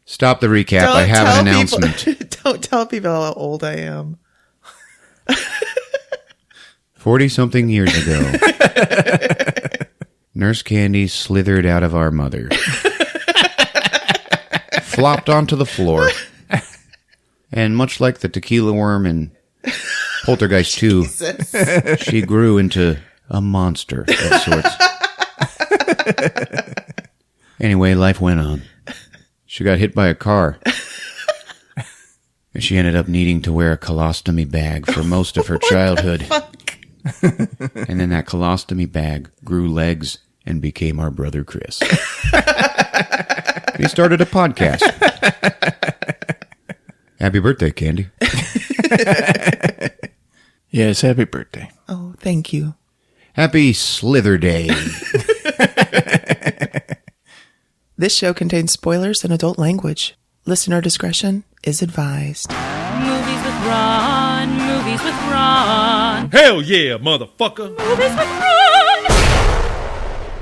Stop the recap. I have an announcement. Don't tell people how old I am. 40-something years ago, Nurse Candy slithered out of our mother, flopped onto the floor, and much like the tequila worm in Poltergeist 2, she grew into a monster of sorts. Anyway, life went on. She got hit by a car. And she ended up needing to wear a colostomy bag for most of her childhood. And then that colostomy bag grew legs and became our brother Chris. He started a podcast. Happy birthday, Candy. Yes, happy birthday. Oh, thank you. Happy Slither Day. This show contains spoilers and adult language. Listener discretion is advised. Movies with Ron, movies with Ron. Hell yeah, motherfucker. Movies with Ron.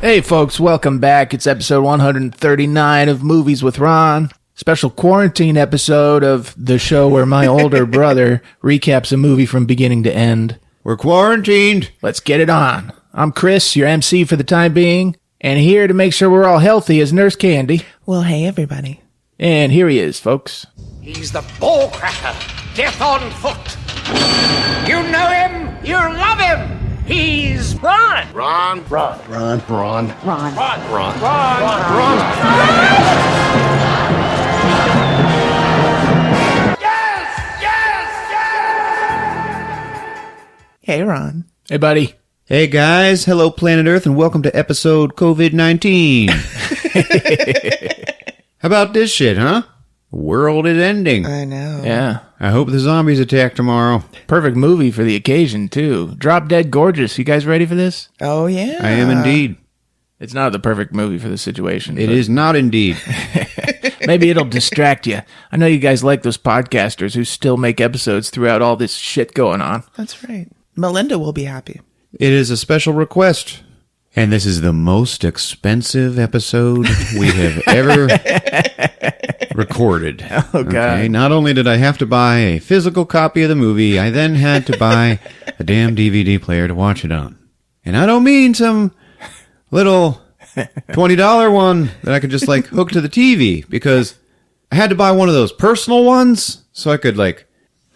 Hey folks, welcome back. It's episode 139 of Movies with Ron. Special quarantine episode of the show where my older brother recaps a movie from beginning to end. We're quarantined. Let's get it on. I'm Chris, your MC for the time being, and here to make sure we're all healthy is Nurse Candy. Well, hey, everybody. And here he is, folks. He's the ball cracker, death on foot. You know him, you love him. He's Ron. Ron. Hey, Ron. Hey, buddy. Hey, guys. Hello, Planet Earth, and welcome to episode COVID-19. How about this shit, huh? World is ending. I know. Yeah. I hope the zombies attack tomorrow. Perfect movie for the occasion, too. Drop Dead Gorgeous. You guys ready for this? Oh, yeah. I am indeed. It's not the perfect movie for the situation. It is not indeed. Maybe it'll distract you. I know you guys like those podcasters who still make episodes throughout all this shit going on. That's right. Melinda will be happy. It is a special request. And this is the most expensive episode we have ever recorded. Oh, God. Okay? Not only did I have to buy a physical copy of the movie, I then had to buy a damn DVD player to watch it on. And I don't mean some little $20 one that I could just like hook to the TV, because I had to buy one of those personal ones so I could like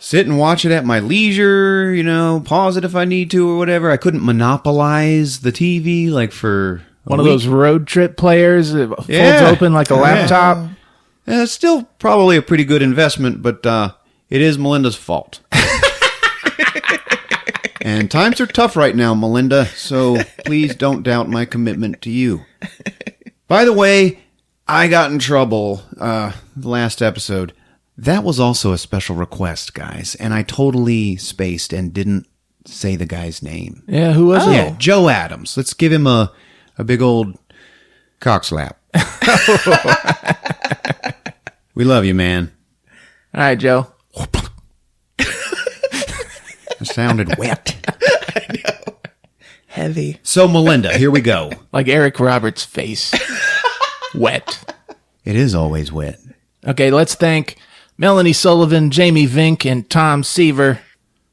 sit and watch it at my leisure, you know, pause it if I need to or whatever. I couldn't monopolize the TV like for one of those road trip players that folds open like a laptop. Yeah, it's still probably a pretty good investment, but it is Melinda's fault. And times are tough right now, Melinda, so please don't doubt my commitment to you. By the way, I got in trouble the last episode. That was also a special request, guys, and I totally spaced and didn't say the guy's name. Yeah, who was it? Yeah, Joe Adams. Let's give him a big old cock slap. We love you, man. All right, Joe. It sounded wet. I know. Heavy. So, Melinda, here we go. Like Eric Roberts' face. Wet. It is always wet. Okay, let's thank Melanie Sullivan, Jamie Vink, and Tom Seaver.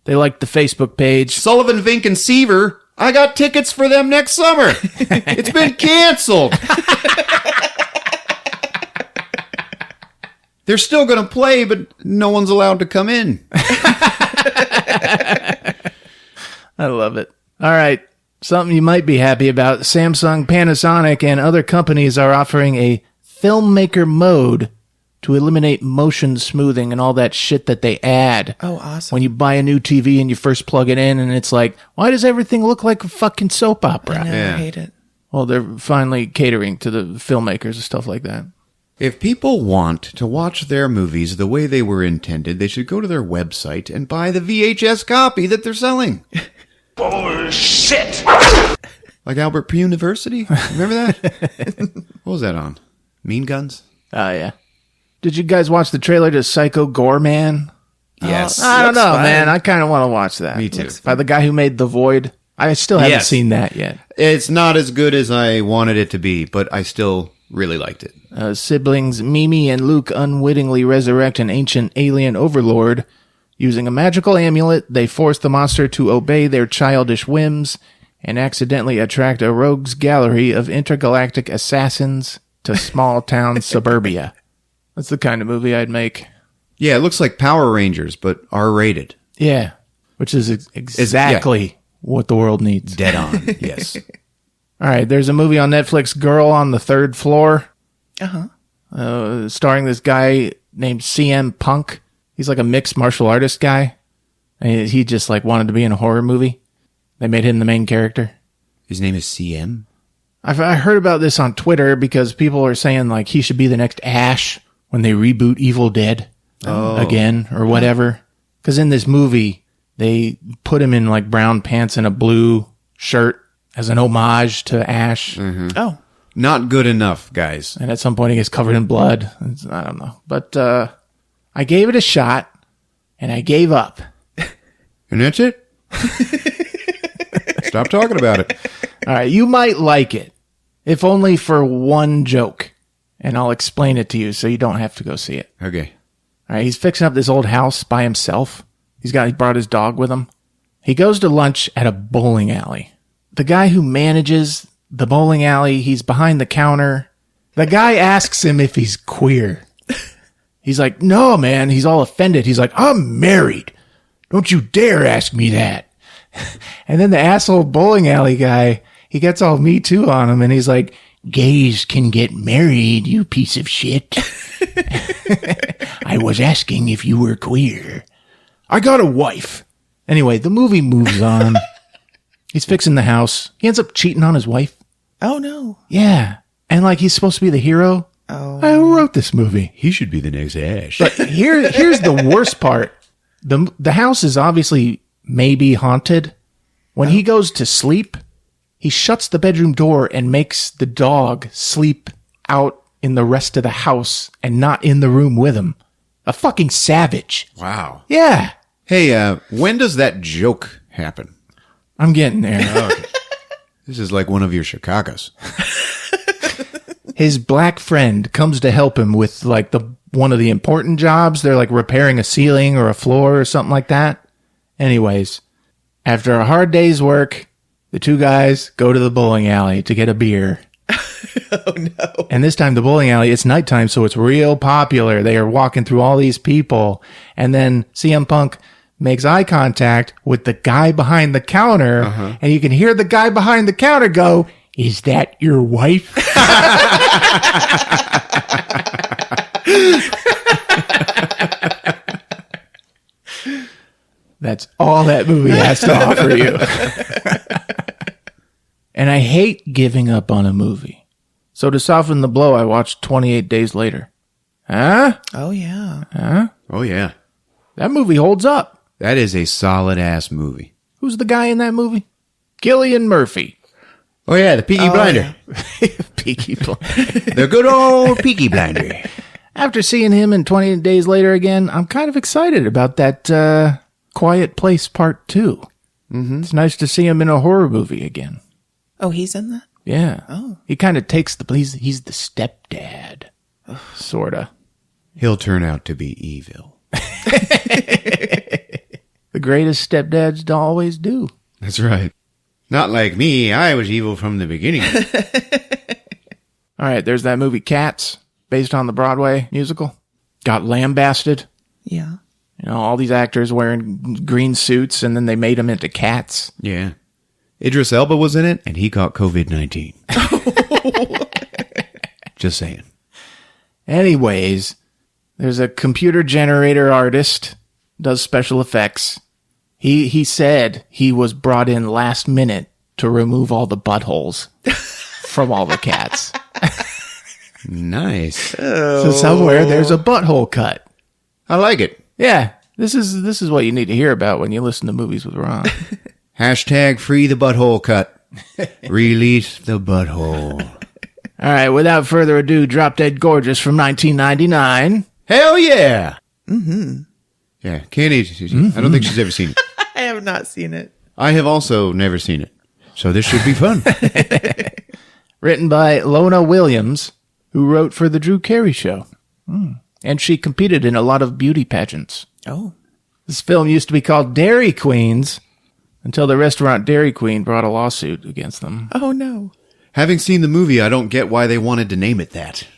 They liked the Facebook page. Sullivan, Vink, and Seaver, I got tickets for them next summer. It's been canceled. They're still going to play, but no one's allowed to come in. I love it. All right. Something you might be happy about. Samsung, Panasonic, and other companies are offering a filmmaker mode to eliminate motion smoothing and all that shit that they add. Oh, awesome. When you buy a new TV and you first plug it in and it's like, why does everything look like a fucking soap opera? I know, Yeah. I hate it. Well, they're finally catering to the filmmakers and stuff like that. If people want to watch their movies the way they were intended, they should go to their website and buy the VHS copy that they're selling. Bullshit. Like Albert University? Remember that? What was that on? Mean Guns? Oh, yeah. Did you guys watch the trailer to Psycho Gorman? Yes. I don't Looks know, fine. man. I kind of want to watch that. Me too. Looks By the guy who made The Void. I still haven't Yes. seen that yet. It's not as good as I wanted it to be, but I still Really liked it. Siblings Mimi and Luke unwittingly resurrect an ancient alien overlord. Using a magical amulet, they force the monster to obey their childish whims and accidentally attract a rogues gallery of intergalactic assassins to small-town suburbia. That's the kind of movie I'd make. Yeah, it looks like Power Rangers, but R-rated. Yeah, which is exactly what the world needs. Dead on, yes. All right, there's a movie on Netflix, Girl on the Third Floor. Starring this guy named CM Punk. He's like a mixed martial artist guy. And he just like wanted to be in a horror movie. They made him the main character. His name is CM? I heard about this on Twitter because people are saying like he should be the next Ash when they reboot Evil Dead again or whatever. Because in this movie, they put him in like brown pants and a blue shirt as an homage to Ash. Mm-hmm. Oh. Not good enough, guys. And at some point he gets covered in blood. I don't know. But I gave it a shot and I gave up. And that's it? Stop talking about it. All right, you might like it, if only for one joke. And I'll explain it to you so you don't have to go see it. Okay. All right, he's fixing up this old house by himself. He brought his dog with him. He goes to lunch at a bowling alley. The guy who manages the bowling alley, he's behind the counter. The guy asks him if he's queer. He's like, no, man. He's all offended. He's like, I'm married. Don't you dare ask me that. And then the asshole bowling alley guy, he gets all Me Too on him, and he's like, gays can get married, you piece of shit. I was asking if you were queer. I got a wife. Anyway, the movie moves on. He's fixing the house. He ends up cheating on his wife. Oh, no. Yeah. And like he's supposed to be the hero. Oh. I wrote this movie. He should be the next Ash. But here's the worst part. The house is obviously maybe haunted. When he goes to sleep, he shuts the bedroom door and makes the dog sleep out in the rest of the house and not in the room with him. A fucking savage. Wow. Yeah. Hey, when does that joke happen? I'm getting there. Okay. This is like one of your Chicago's. His black friend comes to help him with like one of the important jobs. They're like repairing a ceiling or a floor or something like that. Anyways, after a hard day's work, the two guys go to the bowling alley to get a beer. Oh, no. And this time the bowling alley, it's nighttime, so it's real popular. They are walking through all these people. And then CM Punk makes eye contact with the guy behind the counter. And you can hear the guy behind the counter go, is that your wife? That's all that movie has to offer you. And I hate giving up on a movie. So to soften the blow, I watched 28 Days Later. Huh? Oh, yeah. Huh? Oh, yeah. That movie holds up. That is a solid-ass movie. Who's the guy in that movie? Cillian Murphy. Oh, yeah, the Peaky Blinder. Yeah. Peaky Blinder. The good old Peaky Blinder. After seeing him in 28 Days Later again, I'm kind of excited about that Quiet Place Part 2. Mm-hmm. It's nice to see him in a horror movie again. Oh, he's in that? Yeah. Oh. He kind of takes he's the stepdad. Sorta. He'll turn out to be evil. The greatest stepdads always do. That's right. Not like me. I was evil from the beginning. All right, there's that movie Cats, based on the Broadway musical. Got lambasted. Yeah. You know, all these actors wearing green suits, and then they made them into cats. Yeah. Idris Elba was in it, and he caught COVID-19. Just saying. Anyways, there's a computer generator artist, does special effects. He said he was brought in last minute to remove all the buttholes from all the cats. Nice. So somewhere there's a butthole cut. I like it. Yeah, this is what you need to hear about when you listen to Movies with Ron. Hashtag free the butthole cut. Release the butthole. All right, without further ado, Drop Dead Gorgeous from 1999. Hell yeah. Mm-hmm. Yeah, Candy, I don't think she's ever seen it. I have not seen it. I have also never seen it. So this should be fun. Written by Lona Williams, who wrote for The Drew Carey Show. And she competed in a lot of beauty pageants. Oh. This film used to be called Dairy Queens until the restaurant Dairy Queen brought a lawsuit against them. Oh, no. Having seen the movie, I don't get why they wanted to name it that. Isn't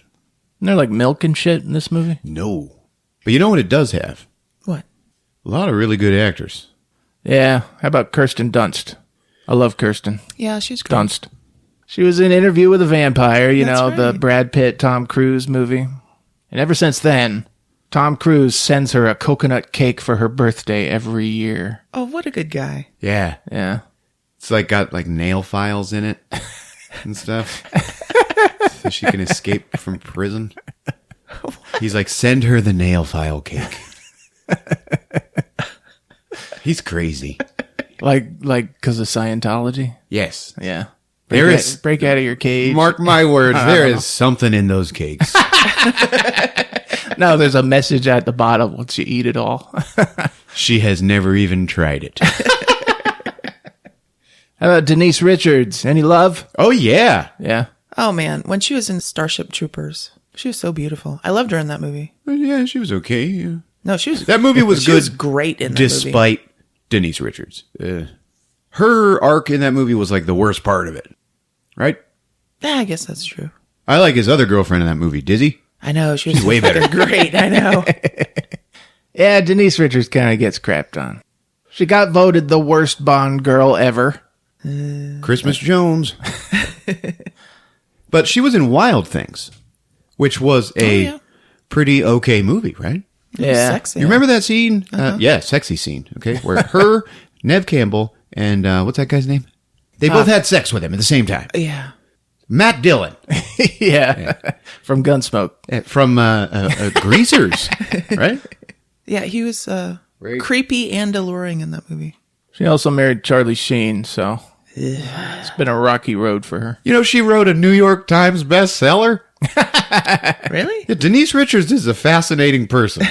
there like milk and shit in this movie? No. But you know what it does have? What? A lot of really good actors. Yeah. How about Kirsten Dunst? I love Kirsten Yeah, she's great. Dunst. She was in Interview with a Vampire, That's the right. Brad Pitt, Tom Cruise movie. And ever since then, Tom Cruise sends her a coconut cake for her birthday every year. Oh, what a good guy. Yeah. Yeah. It's like got like nail files in it and stuff. So she can escape from prison. He's like, send her the nail file cake. He's crazy. Like, because of Scientology? Yes. Yeah. There is. Break out of your cage. Mark my words, there is something in those cakes. No, there's a message at the bottom once you eat it all. She has never even tried it. How about Denise Richards? Any love? Oh, yeah. Yeah. Oh, man. When she was in Starship Troopers, she was so beautiful. I loved her in that movie. Yeah, she was okay. Yeah. No, she was... That movie was she good. was great in that movie. Despite Denise Richards. Her arc in that movie was like the worst part of it. Right? Yeah, I guess that's true. I like his other girlfriend in that movie, Dizzy. I know. She was She's way better. Great. I know. Yeah, Denise Richards kind of gets crapped on. She got voted the worst Bond girl ever. Christmas Jones. But she was in Wild Things, which was a pretty okay movie, right? Yeah. Sexy. You remember that scene? Yeah, sexy scene. Okay, where her, Nev Campbell, and what's that guy's name? They both had sex with him at the same time. Yeah. Matt Dillon Yeah. From Gunsmoke. from Greasers, right? Yeah, he was creepy and alluring in that movie. She also married Charlie Sheen, so it's been a rocky road for her. You know, she wrote a New York Times bestseller. Really? Yeah, Denise Richards is a fascinating person.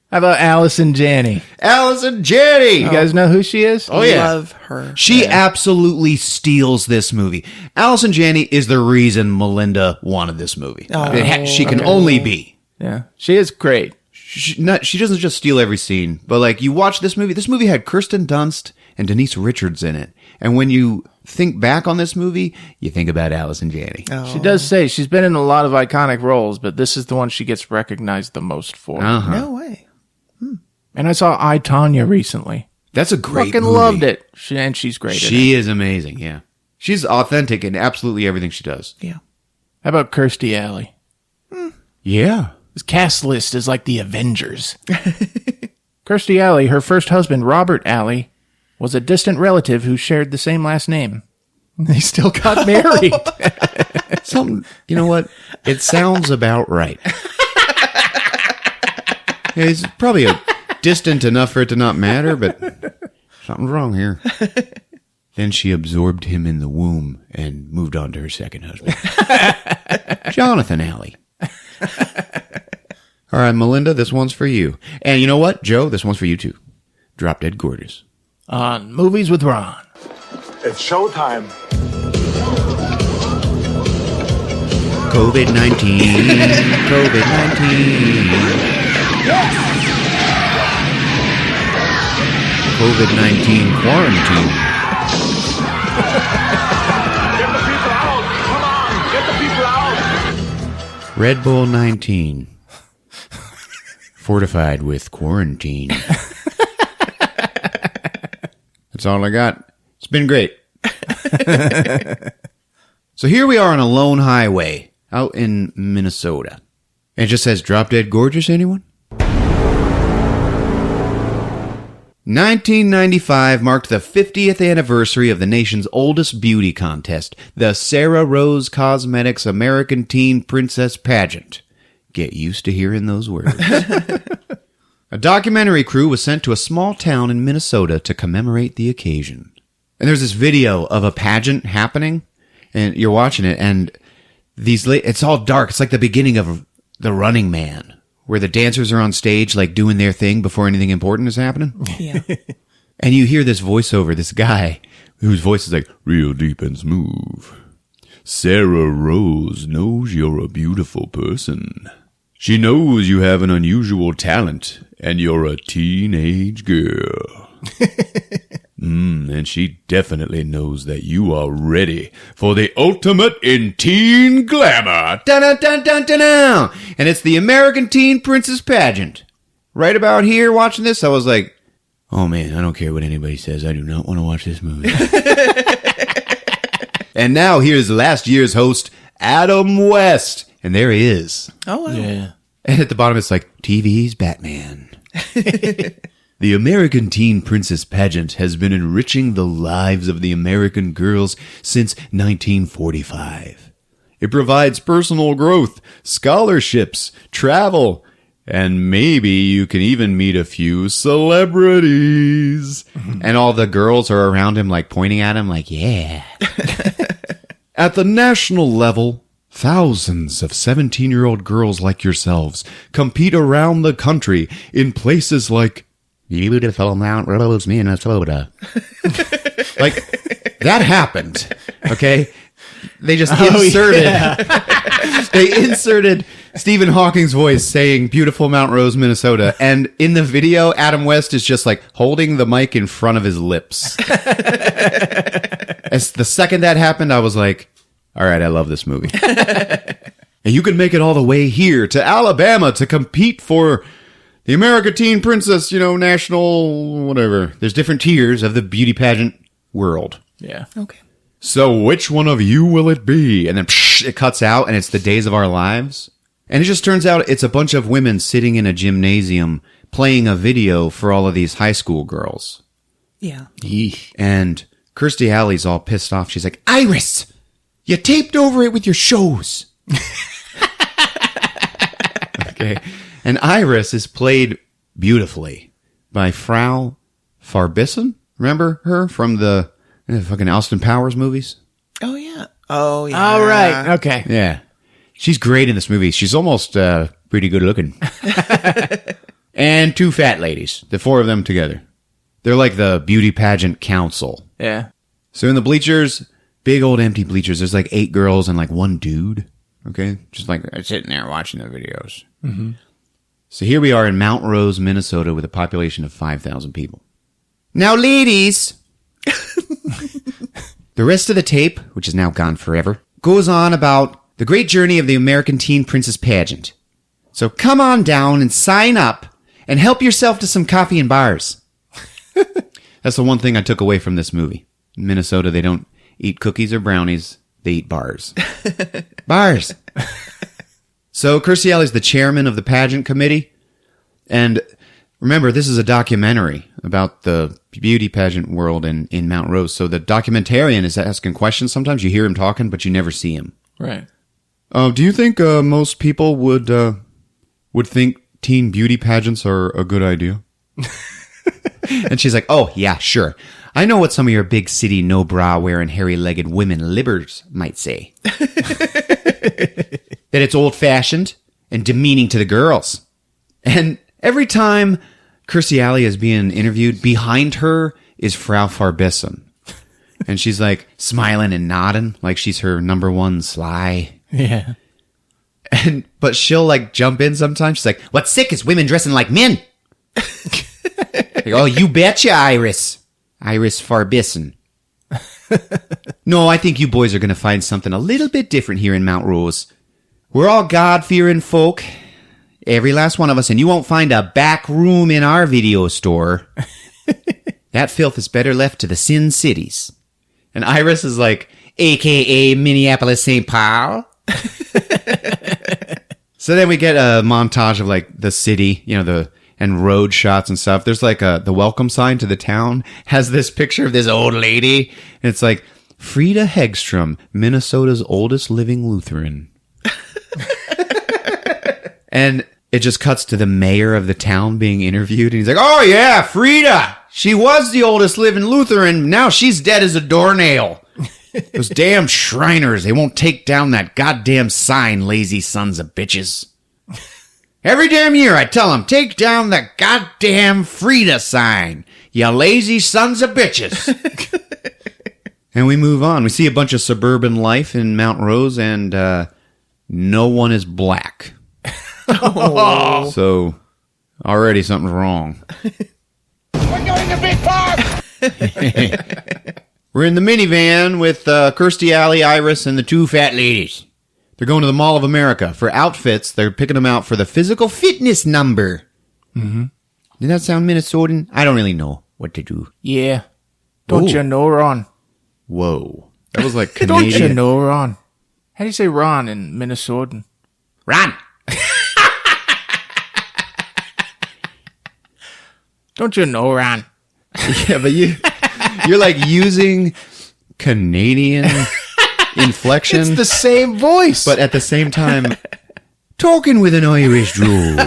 How about Allison Janney? Allison Janney. You guys know who she is? Oh, yeah. Love her. She absolutely steals this movie. Allison Janney is the reason Melinda wanted this movie. She can only be. Yeah. She is great. She doesn't just steal every scene, but like you watch this movie had Kirsten Dunst and Denise Richards in it. And when you think back on this movie, you think about Allison Janney. She does say she's been in a lot of iconic roles, but this is the one she gets recognized the most for. Uh-huh. No way. And I saw I, Tonya recently. That's a great Fucking movie. loved it. And she's great in it. She is amazing, yeah. She's authentic in absolutely everything she does. Yeah. How about Kirstie Alley? Yeah. This cast list is like the Avengers. Kirstie Alley, her first husband, Robert Alley, was a distant relative who shared the same last name. They still got married. Something, you know what? It sounds about right. Yeah, he's probably distant enough for it to not matter, but something's wrong here. Then she absorbed him in the womb and moved on to her second husband. Jonathan Alley. All right, Melinda, this one's for you. And you know what, Joe? This one's for you too. Drop Dead Gorgeous. On Movies with Ron. It's showtime. COVID-19. COVID-19. COVID-19 quarantine. Get the people out! Come on! Get the people out! Red Bull 19. Fortified with quarantine. That's all I got. It's been great. So here we are on a lone highway out in Minnesota. And it just says, Drop Dead Gorgeous, anyone? 1995 marked the 50th anniversary of the nation's oldest beauty contest, the Sarah Rose Cosmetics American Teen Princess Pageant. Get used to hearing those words. A documentary crew was sent to a small town in Minnesota to commemorate the occasion. And there's this video of a pageant happening, and you're watching it, and it's all dark. It's like the beginning of The Running Man, where the dancers are on stage, like doing their thing before anything important is happening. Yeah. And you hear this voiceover, this guy whose voice is like real deep and smooth. Sarah Rose knows you're a beautiful person. She knows you have an unusual talent, and you're a teenage girl. And she definitely knows that you are ready for the ultimate in teen glamour. Dun-dun-dun-dun-dun-dun. And it's the American Teen Princess Pageant. Right about here, watching this, I was like, oh man, I don't care what anybody says. I do not want to watch this movie. And now here's last year's host, Adam West. And there he is. Oh, wow. Yeah. And at the bottom, it's like, TV's Batman. The American Teen Princess Pageant has been enriching the lives of the American girls since 1945. It provides personal growth, scholarships, travel, and maybe you can even meet a few celebrities. And all the girls are around him, like, pointing at him, like, yeah. At the national level, thousands of 17-year-old girls like yourselves compete around the country in places like beautiful Mount Rose, Minnesota. Like, that happened, okay? They just inserted, they inserted Stephen Hawking's voice saying beautiful Mount Rose, Minnesota. And in the video, Adam West is just like holding the mic in front of his lips. As the second that happened, I was like, all right, I love this movie. And you can make it all the way here to Alabama to compete for the American Teen Princess, national, whatever. There's different tiers of the beauty pageant world. Yeah. Okay. So which one of you will it be? And then it cuts out and it's the days of our lives. And it just turns out it's a bunch of women sitting in a gymnasium playing a video for all of these high school girls. Yeah. And Kirstie Alley's all pissed off. She's like, Iris, you taped over it with your shows. Okay. And Iris is played beautifully by Frau Farbison. Remember her from the fucking Austin Powers movies? Oh, yeah. Oh, yeah. All right. Okay. Yeah. She's great in this movie. She's almost pretty good looking. And two fat ladies, the four of them together. They're like the beauty pageant council. Yeah. So in the bleachers, big old empty bleachers, there's like 8 girls and like 1 dude. Okay? Just like sitting there watching the videos. Mm-hmm. So here we are in Mount Rose, Minnesota with a population of 5,000 people. Now, ladies, the rest of the tape, which is now gone forever, goes on about the great journey of the American Teen Princess Pageant. So come on down and sign up and help yourself to some coffee and bars. That's the one thing I took away from this movie. In Minnesota, they don't eat cookies or brownies. They eat bars. Bars. So Kirstie Alley's the chairman of the pageant committee. And remember, this is a documentary about the beauty pageant world in Mount Rose. So the documentarian is asking questions. Sometimes you hear him talking, but you never see him. Right. Do you think most people would think teen beauty pageants are a good idea? And she's like, oh, yeah, sure. I know what some of your big city no-bra wearing hairy-legged women libbers might say. That it's old-fashioned and demeaning to the girls. And every time Kirstie Alley is being interviewed, behind her is Frau Farbison. And she's like smiling and nodding like she's her number one sly. Yeah. But she'll like jump in sometimes. She's like, what's sick is women dressing like men. Like, oh, you betcha, Iris. Iris Farbison. No, I think you boys are going to find something a little bit different here in Mount Rose. We're all God-fearing folk. Every last one of us. And you won't find a back room in our video store. That filth is better left to the Sin Cities. And Iris is like, a.k.a. Minneapolis, St. Paul. So then we get a montage of like the city, and road shots and stuff. There's like the welcome sign to the town has this picture of this old lady. And it's like, Frida Hegstrom, Minnesota's oldest living Lutheran. And it just cuts to the mayor of the town being interviewed. And he's like, oh yeah, Frida. She was the oldest living Lutheran. Now she's dead as a doornail. Those damn Shriners, they won't take down that goddamn sign, lazy sons of bitches. Every damn year I tell them, take down the goddamn Frida sign, you lazy sons of bitches. And we move on. We see a bunch of suburban life in Mount Rose, and no one is black. Oh. So, already something's wrong. We're going to Big Park! We're in the minivan with Kirstie Alley, Iris, and the two fat ladies. They're going to the Mall of America for outfits. They're picking them out for the physical fitness number. Mm-hmm. Did that sound Minnesotan? I don't really know what to do. Yeah. Don't Ooh. you know, Ron? Whoa. That was like Don't you Canadian. know, Ron? How do you say Ron in Minnesotan? Ron! Don't you know, Ron? Yeah, but you're like using Canadian inflection. It's the same voice. But at the same time, talking with an Irish drool.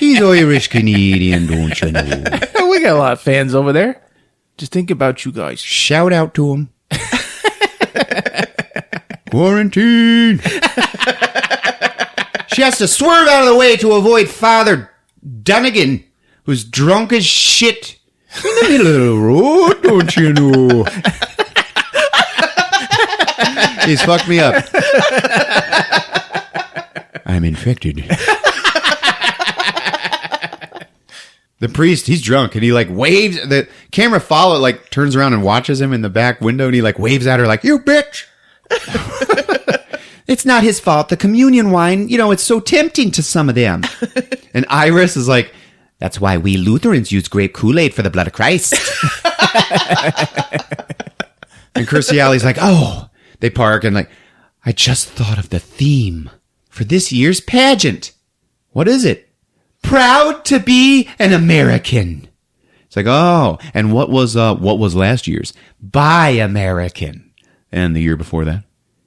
He's Irish Canadian, don't you know? We got a lot of fans over there. Just think about you guys. Shout out to him. Quarantine. She has to swerve out of the way to avoid Father Dunnigan, who's drunk as shit in the middle of the road, don't you know? He's fucked me up. I'm infected. The priest, he's drunk, and he like waves. The camera turns around and watches him in the back window, and he like waves at her like, "You bitch." It's not his fault. The communion wine, it's so tempting to some of them. And Iris is like, that's why we Lutherans use grape Kool-Aid for the blood of Christ. And Kirstie Alley's like, oh, they park and like, I just thought of the theme for this year's pageant. What is it? Proud to be an American. It's like, oh, and what was last year's? Buy American. And the year before that?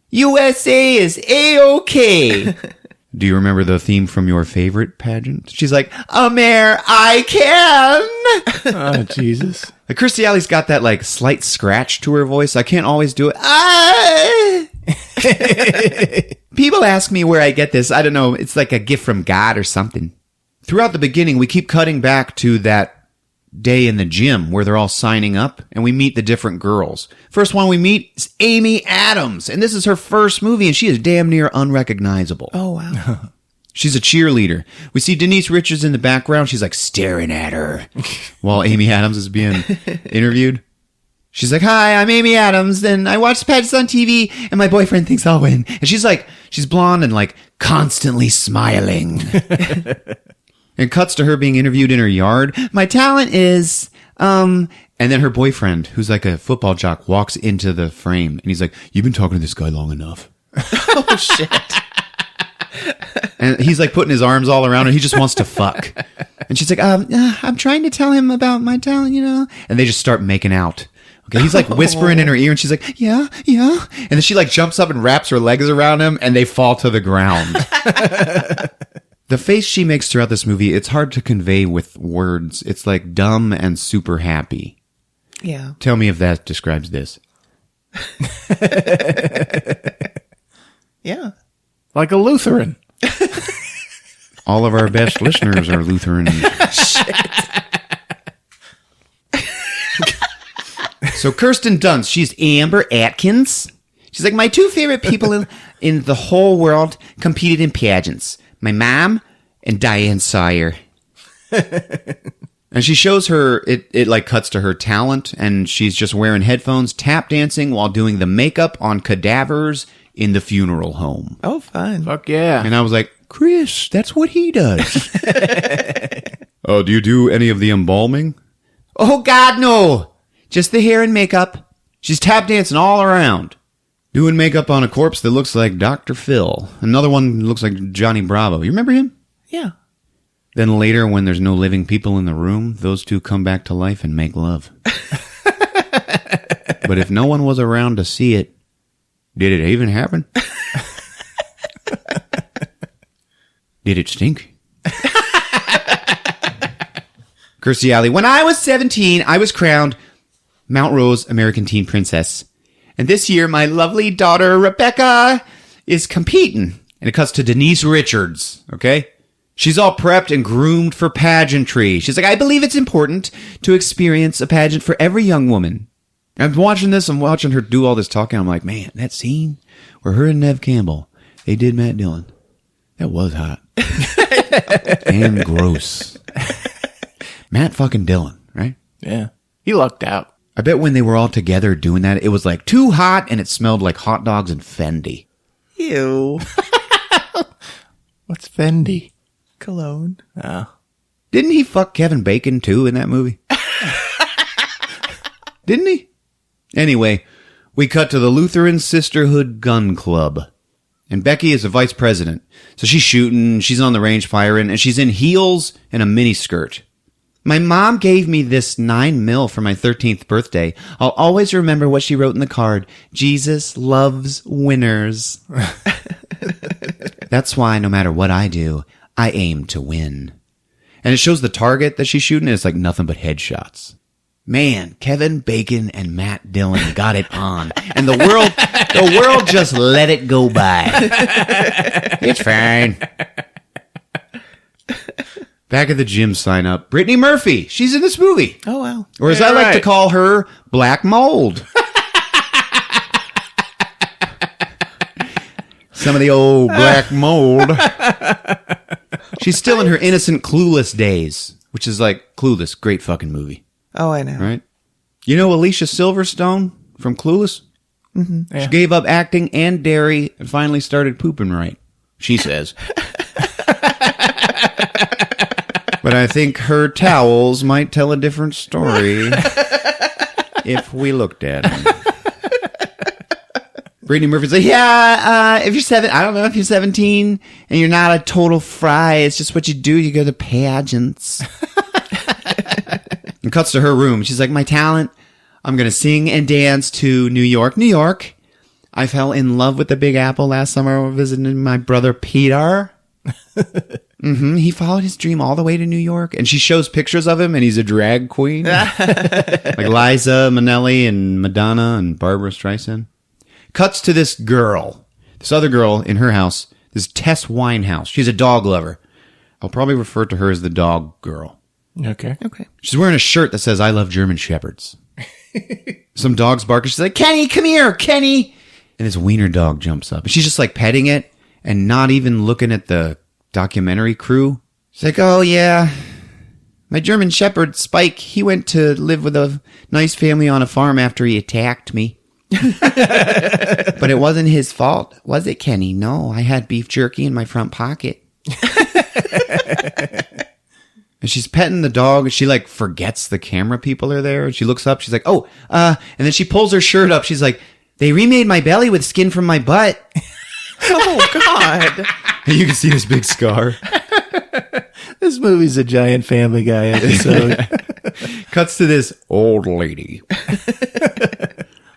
USA is A-OK. Do you remember the theme from your favorite pageant? She's like, I can. Oh, Jesus. Like, Kirstie Alley's got that like slight scratch to her voice. I can't always do it. People ask me where I get this. I don't know. It's like a gift from God or something. Throughout the beginning, we keep cutting back to that day in the gym where they're all signing up and we meet the different girls. First one we meet is Amy Adams, and this is her first movie and she is damn near unrecognizable. Oh, wow. She's a cheerleader. We see Denise Richards in the background. She's like staring at her while Amy Adams is being interviewed. She's like, hi, I'm Amy Adams, and I watch pageants on TV, and my boyfriend thinks I'll win. And she's blonde and like constantly smiling. It cuts to her being interviewed in her yard. My talent is, and then her boyfriend, who's like a football jock, walks into the frame, and he's like, you've been talking to this guy long enough. Oh, shit. And he's like putting his arms all around her. He just wants to fuck. And she's like, I'm trying to tell him about my talent, And they just start making out. Okay, he's like whispering in her ear, and she's like, yeah. And then she like jumps up and wraps her legs around him, and they fall to the ground. The face she makes throughout this movie, it's hard to convey with words. It's like dumb and super happy. Yeah. Tell me if that describes this. Yeah. Like a Lutheran. All of our best listeners are Lutheran. So Kirsten Dunst, she's Amber Atkins. She's like, my two favorite people in the whole world competed in pageants. My mom and Diane Sawyer. And she shows her, it like cuts to her talent, and she's just wearing headphones, tap dancing while doing the makeup on cadavers in the funeral home. Oh, fun. Fuck yeah. And I was like, Chris, that's what he does. Oh, do you do any of the embalming? Oh, God, no. Just the hair and makeup. She's tap dancing all around. Doing makeup on a corpse that looks like Dr. Phil. Another one looks like Johnny Bravo. You remember him? Yeah. Then later, when there's no living people in the room, those two come back to life and make love. But if no one was around to see it, did it even happen? Did it stink? Kirstie Alley. When I was 17, I was crowned Mount Rose American Teen Princess. And this year, my lovely daughter, Rebecca, is competing. And it cuts to Denise Richards, okay? She's all prepped and groomed for pageantry. She's like, I believe it's important to experience a pageant for every young woman. I'm watching this. I'm watching her do all this talking. I'm like, man, that scene where her and Nev Campbell, they did Matt Dillon. That was hot. And gross. Matt fucking Dillon, right? Yeah. He lucked out. I bet when they were all together doing that, it was like too hot and it smelled like hot dogs and Fendi. Ew. What's Fendi? Cologne. Oh. Didn't he fuck Kevin Bacon too in that movie? Didn't he? Anyway, we cut to the Lutheran Sisterhood Gun Club. And Becky is the vice president. So she's shooting, she's on the range firing, and she's in heels and a mini skirt. My mom gave me this 9mm for my 13th birthday. I'll always remember what she wrote in the card. Jesus loves winners. That's why no matter what I do, I aim to win. And it shows the target that she's shooting, and it's like nothing but headshots. Man, Kevin Bacon and Matt Dillon got it on. And the world just let it go by. It's fine. Back at the gym sign up, Brittany Murphy. She's in this movie. Oh, wow. Or as I like to call her, Black Mold. Some of the old black mold. She's still in her innocent, clueless days, which is like Clueless, great fucking movie. Oh, I know. Right? You know Alicia Silverstone from Clueless? Mm-hmm. Yeah. She gave up acting and dairy and finally started pooping right. She says. But I think her towels might tell a different story if we looked at them. Brittany Murphy's like, yeah, if you're I don't know if you're 17 and you're not a total fry, it's just what you do. You go to pageants. And cuts to her room. She's like, my talent, I'm going to sing and dance to New York. New York. I fell in love with the Big Apple last summer while visiting my brother Peter. He followed his dream all the way to New York. And she shows pictures of him and he's a drag queen. Like Liza Minnelli and Madonna and Barbara Streisand. Cuts to this other girl in her house, this Tess Winehouse. She's a dog lover. I'll probably refer to her as the dog girl. Okay. She's wearing a shirt that says, I love German Shepherds. Some dog's barking. She's like, Kenny, come here, Kenny. And this wiener dog jumps up. And she's just like petting it and not even looking at the documentary crew. She's like, oh, yeah. My German Shepherd, Spike, he went to live with a nice family on a farm after he attacked me. But it wasn't his fault, was it, Kenny? No, I had beef jerky in my front pocket. And she's petting the dog, and she, like, forgets the camera people are there. And she looks up, she's like, oh, and then she pulls her shirt up. She's like, they remade my belly with skin from my butt. Oh, God. And you can see this big scar. This movie's a giant Family Guy episode. Cuts to this old lady.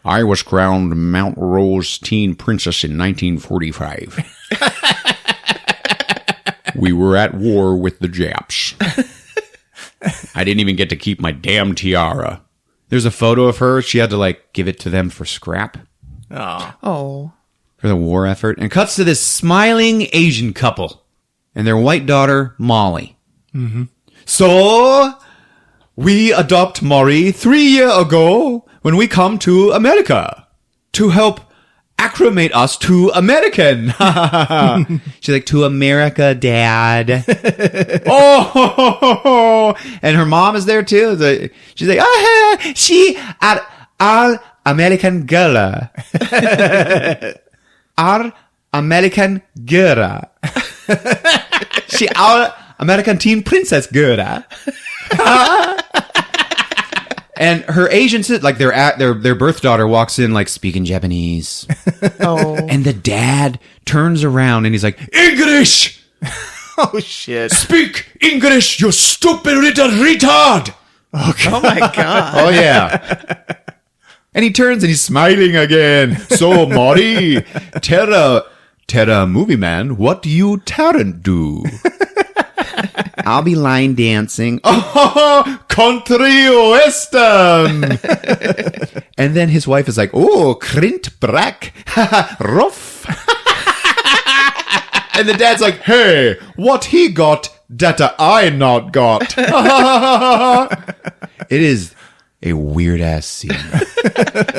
I was crowned Mount Rose Teen Princess in 1945. We were at war with the Japs. I didn't even get to keep my damn tiara. There's a photo of her. She had to, like, give it to them for scrap. Oh. For the war effort. And cuts to this smiling Asian couple. And their white daughter, Molly. Mm-hmm. So, we adopt Maury 3 years ago when we come to America to help acclimate us to American. She's like, to America, Dad. Oh, and her mom is there too. She's like, she our American girl. Our American girl. She our American teen princess girl. And her Asian sister, like their birth daughter, walks in like speaking Japanese. Oh. And the dad turns around and he's like, English! Oh, shit. Speak English, you stupid little retard! Oh, my God. Oh, yeah. And he turns and he's smiling again. So, Maury, Terra movie man, what do you talent do? I'll be line dancing. Oh, country western. And then his wife is like, oh, Krint Brack. Rough. And the dad's like, hey, what he got that I not got. It is a weird ass scene.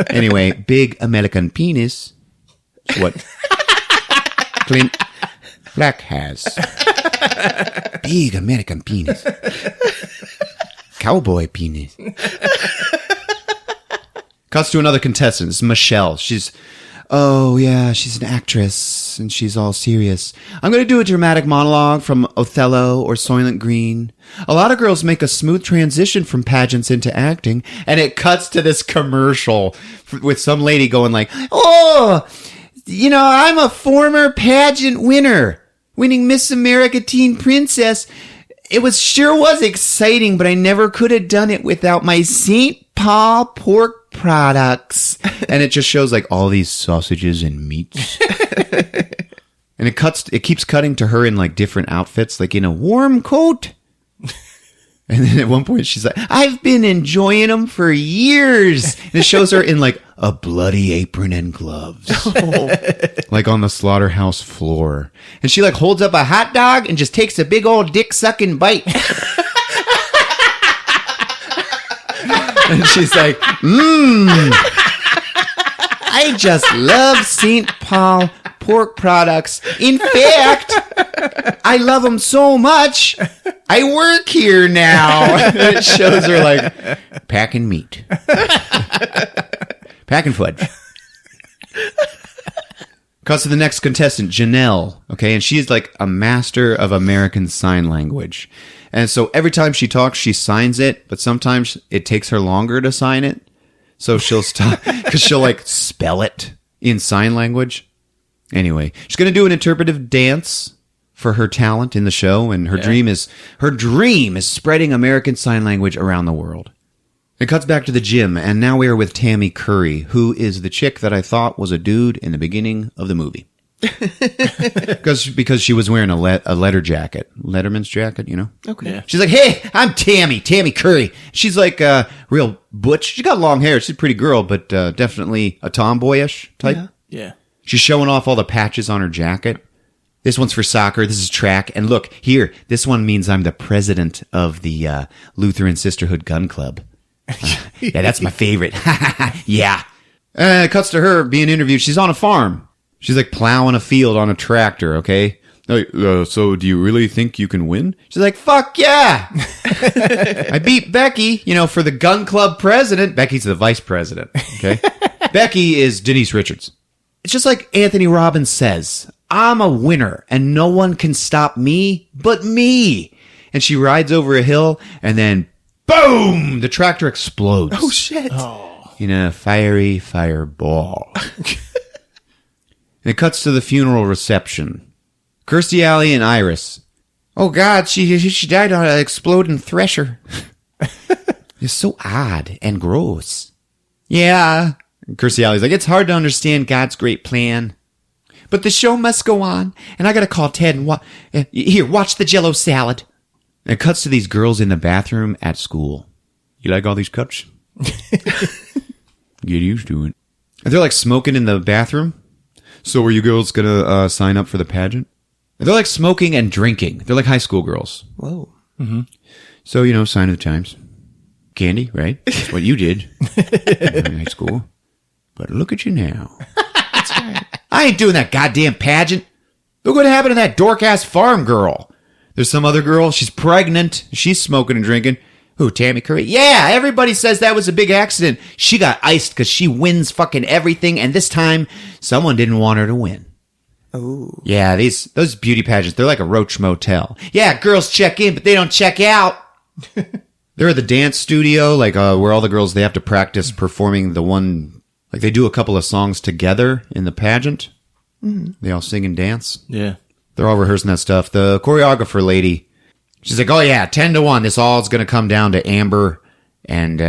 Anyway, big American penis. Is what Clint Black has. Big American penis. Cowboy penis. Cuts to another contestant. It's Michelle. She's an actress, and she's all serious. I'm going to do a dramatic monologue from Othello or Soylent Green. A lot of girls make a smooth transition from pageants into acting, and it cuts to this commercial with some lady going like, oh, I'm a former pageant winner, winning Miss America Teen Princess. It sure was exciting, but I never could have done it without my St. Paul pork products. And it just shows like all these sausages and meats. And it keeps cutting to her in like different outfits, like in a warm coat. And then at one point she's like, I've been enjoying them for years. And it shows her in like a bloody apron and gloves. Like on the slaughterhouse floor. And she like holds up a hot dog and just takes a big old dick sucking bite. And she's like, I just love St. Paul pork products. In fact, I love them so much, I work here now. And it shows her like packing meat. Packing fudge. Cuts to the next contestant, Janelle. Okay, and she's like a master of American Sign Language. And so every time she talks, she signs it, but sometimes it takes her longer to sign it. So she'll stop because she'll like spell it in sign language. Anyway, she's going to do an interpretive dance for her talent in the show. And her dream is spreading American Sign Language around the world. It cuts back to the gym. And now we are with Tammy Curry, who is the chick that I thought was a dude in the beginning of the movie. Because she was wearing a letter jacket, Letterman's jacket, Okay. Yeah. She's like, "Hey, I'm Tammy Curry." She's like real butch. She got long hair. She's a pretty girl, but definitely a tomboyish type. Yeah. She's showing off all the patches on her jacket. This one's for soccer. This is track. And look here, this one means I'm the president of the Lutheran Sisterhood Gun Club. Yeah, that's my favorite. Yeah. It cuts to her being interviewed. She's on a farm. She's like plowing a field on a tractor, okay? So do you really think you can win? She's like, fuck yeah! I beat Becky, for the gun club president. Becky's the vice president, okay? Becky is Denise Richards. It's just like Anthony Robbins says, I'm a winner, and no one can stop me but me. And she rides over a hill, and then, boom! The tractor explodes. Oh, shit. In a fiery fireball. And it cuts to the funeral reception. Kirstie Alley and Iris. Oh, God, she died on an exploding thresher. It's so odd and gross. Yeah. Kirstie Alley's like, it's hard to understand God's great plan. But the show must go on, and I gotta call Ted and here, watch the Jell-O salad. And it cuts to these girls in the bathroom at school. You like all these cuts? Get used to it. And they're like smoking in the bathroom. So are you girls going to sign up for the pageant? They're like smoking and drinking. They're like high school girls. Whoa. Mm-hmm. So, sign of the times. Candy, right? That's what you did in high school. But look at you now. That's right. I ain't doing that goddamn pageant. Look what happened to that dork-ass farm girl. There's some other girl. She's pregnant. She's smoking and drinking. Who, Tammy Curry? Yeah, everybody says that was a big accident. She got iced because she wins fucking everything, and this time, someone didn't want her to win. Oh. Yeah, those beauty pageants, they're like a Roach Motel. Yeah, girls check in, but they don't check out. They're at the dance studio, like where all the girls, they have to practice performing the one, like they do a couple of songs together in the pageant. Mm-hmm. They all sing and dance. Yeah. They're all rehearsing that stuff. The choreographer lady, she's like, oh yeah, 10-1. This all is going to come down to Amber and,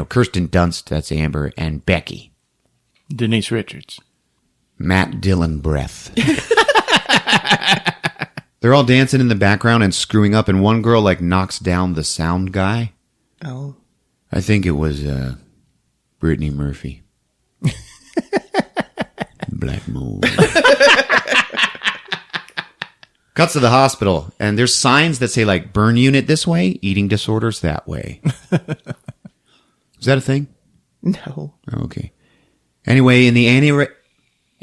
Kirsten Dunst, that's Amber, and Becky. Denise Richards. Matt Dillon breath. They're all dancing in the background and screwing up, and one girl like knocks down the sound guy. Oh. I think it was Brittany Murphy. Black mold. Cuts to the hospital, and there's signs that say like burn unit this way, eating disorders that way. Is that a thing? No. Oh, okay. Anyway, in the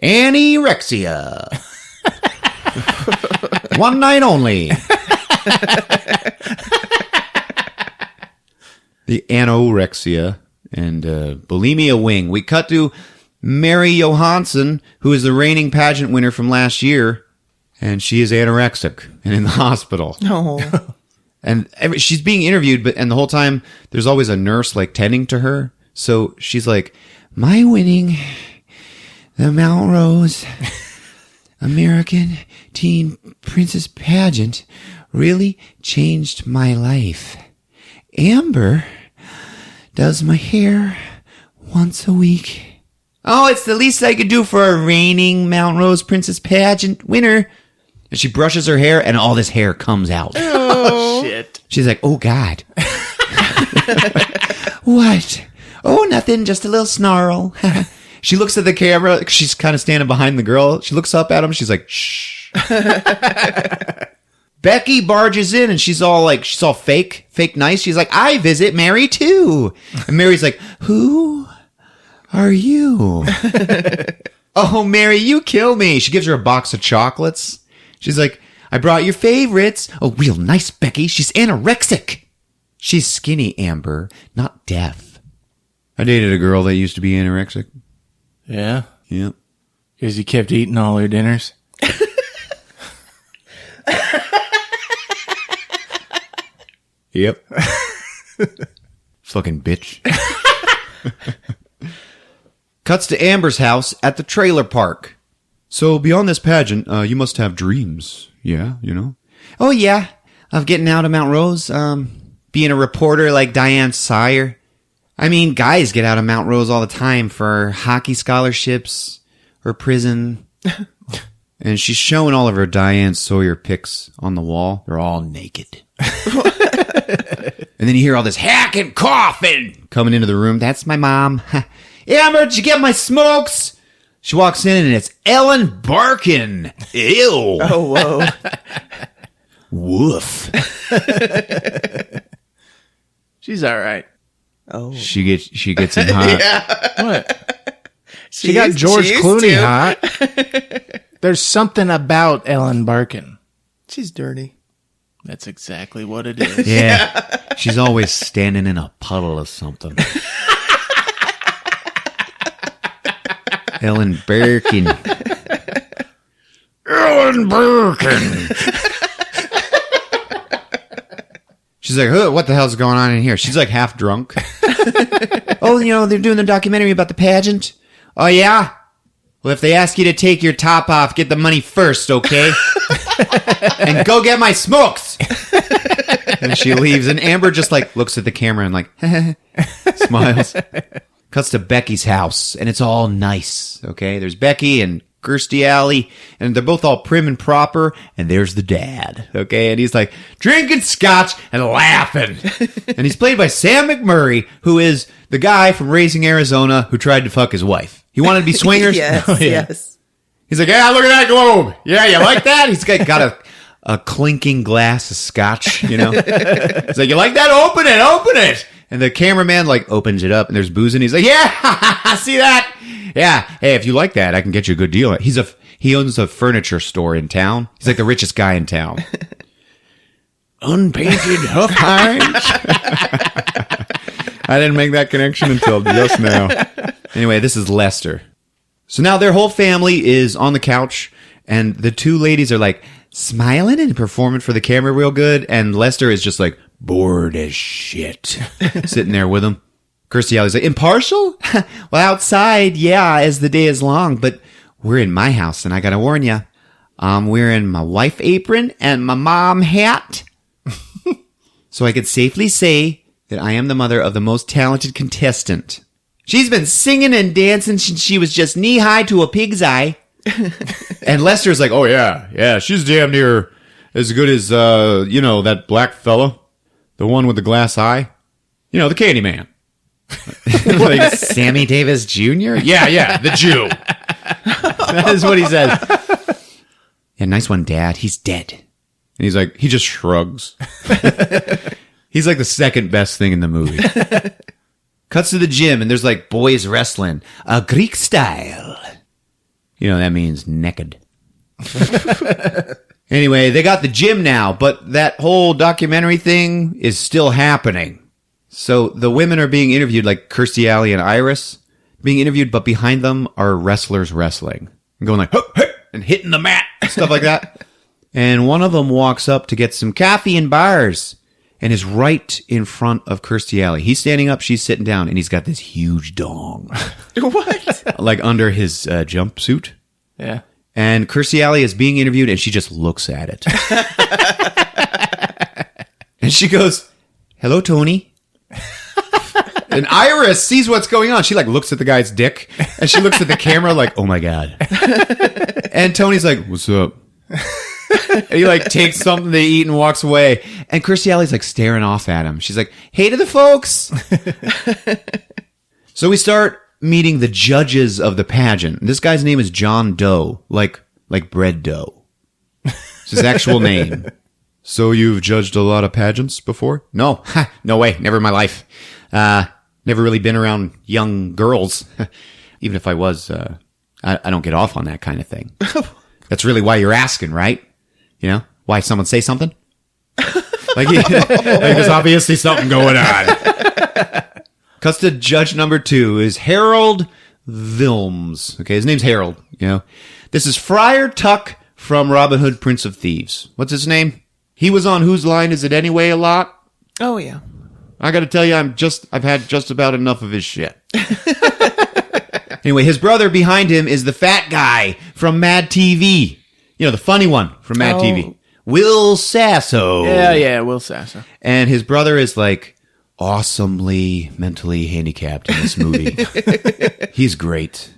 anorexia. One night only. The anorexia and bulimia wing. We cut to Mary Johansson, who is the reigning pageant winner from last year, and she is anorexic and in the hospital. No. And she's being interviewed, and the whole time there's always a nurse like tending to her. So she's like, "My winning the Mount Rose American Teen Princess pageant really changed my life. Amber does my hair once a week. Oh, it's the least I could do for a reigning Mount Rose Princess pageant winner." And she brushes her hair, and all this hair comes out. Oh, shit. She's like, "Oh, God." "What? Oh, nothing, just a little snarl." She looks at the camera. She's kind of standing behind the girl. She looks up at him. She's like, "Shh." Becky barges in, and she's all fake nice. She's like, "I visit Mary, too." And Mary's like, "Who are you?" "Oh, Mary, you kill me." She gives her a box of chocolates. She's like, "I brought your favorites." "Oh, real nice, Becky. She's anorexic." "She's skinny, Amber, not deaf." I dated a girl that used to be anorexic. Yeah? Yep. Because you kept eating all her dinners? Yep. Fucking bitch. Cuts to Amber's house at the trailer park. "So beyond this pageant, you must have dreams. Yeah, you know?" "Oh, yeah. Of getting out of Mount Rose. Being a reporter like Diane Sawyer. I mean, guys get out of Mount Rose all the time for hockey scholarships or prison." And she's showing all of her Diane Sawyer pics on the wall. They're all naked. And then you hear all this hacking, coughing coming into the room. "That's my mom." "Amber, did you get my smokes?" She walks in, and it's Ellen Barkin. Ew. Oh, whoa. Woof. She's all right. Oh. She gets him hot. What? She got George Clooney hot. There's something about Ellen Barkin. She's dirty. That's exactly what it is. Yeah. She's always standing in a puddle of something. Ellen Barkin. Ellen Barkin. She's like, "Huh, what the hell's going on in here?" She's like half drunk. "Oh, they're doing the documentary about the pageant." "Oh, yeah? Well, if they ask you to take your top off, get the money first, okay? And go get my smokes." And she leaves, and Amber just looks at the camera and smiles. Cuts to Becky's house, and it's all nice, okay? There's Becky and Kirstie Alley, and they're both all prim and proper, and there's the dad, okay? And he's drinking scotch and laughing. And he's played by Sam McMurray, who is the guy from Raising Arizona who tried to fuck his wife. He wanted to be swingers. Yes, Oh, yeah. yes. He's like, "Yeah, look at that globe. Yeah, you like that?" He's got a clinking glass of scotch, He's like, "You like that? Open it. And the cameraman opens it up, and there's booze, and he's like, "Yeah, see that? Yeah, hey, if you like that, I can get you a good deal." He owns a furniture store in town. He's like the richest guy in town. Unpainted Huff Hines. I didn't make that connection until just now. Anyway, this is Lester. So now their whole family is on the couch, and the two ladies are smiling and performing for the camera real good, and Lester is just bored as shit, sitting there with them. Kirstie Alley's like, "Impartial? Well, outside, yeah, as the day is long, but we're in my house, and I gotta warn you, I'm wearing my wife apron and my mom hat, so I could safely say that I am the mother of the most talented contestant. She's been singing and dancing since she was just knee-high to a pig's eye." And Lester's like, "Oh, yeah, she's damn near as good as, that black fella, the one with the glass eye, the Candyman." Sammy Davis Jr.? Yeah, the Jew. That is what he says. "Yeah, nice one, Dad. He's dead." And he's like, he just shrugs. He's the second best thing in the movie. Cuts to the gym, and there's like boys wrestling. Greek style. You know, that means naked. Anyway, they got the gym now, but that whole documentary thing is still happening. So the women are being interviewed, like Kirstie Alley and Iris, being interviewed, but behind them are wrestlers wrestling. And going like, "Hup, hup," and hitting the mat, stuff like that. And one of them walks up to get some coffee and bars, and is right in front of Kirstie Alley. He's standing up, she's sitting down, and he's got this huge dong. What? Like under his jumpsuit. Yeah. And Kirstie Alley is being interviewed, and she just looks at it. And she goes, "Hello, Tony." And Iris sees what's going on. She like looks at the guy's dick, and she looks at the camera like, "Oh my God." And Tony's like, "What's up?" And he like takes something to eat and walks away. And Kirstie Alley's like staring off at him. She's like, "Hey to the folks." So we start meeting the judges of the pageant. This guy's name is John Doe, like bread dough. It's his actual name. "So you've judged a lot of pageants before?" "No, no way, never in my life. Never really been around young girls. Even if I was, I don't get off on that kind of thing." That's really why you're asking, right? You know, why someone say something? like there's obviously something going on. Cuts to judge number 2 is Harold Vilms. Okay, his name's Harold, you know. This is Friar Tuck from Robin Hood, Prince of Thieves. What's his name? He was on Whose Line Is It Anyway a lot. Oh, yeah. I gotta tell you, I've had just about enough of his shit. Anyway, his brother behind him is the fat guy from Mad TV. You know, the funny one from Mad TV. Will Sasso. Yeah, Will Sasso. And his brother is like awesomely mentally handicapped in this movie. He's great.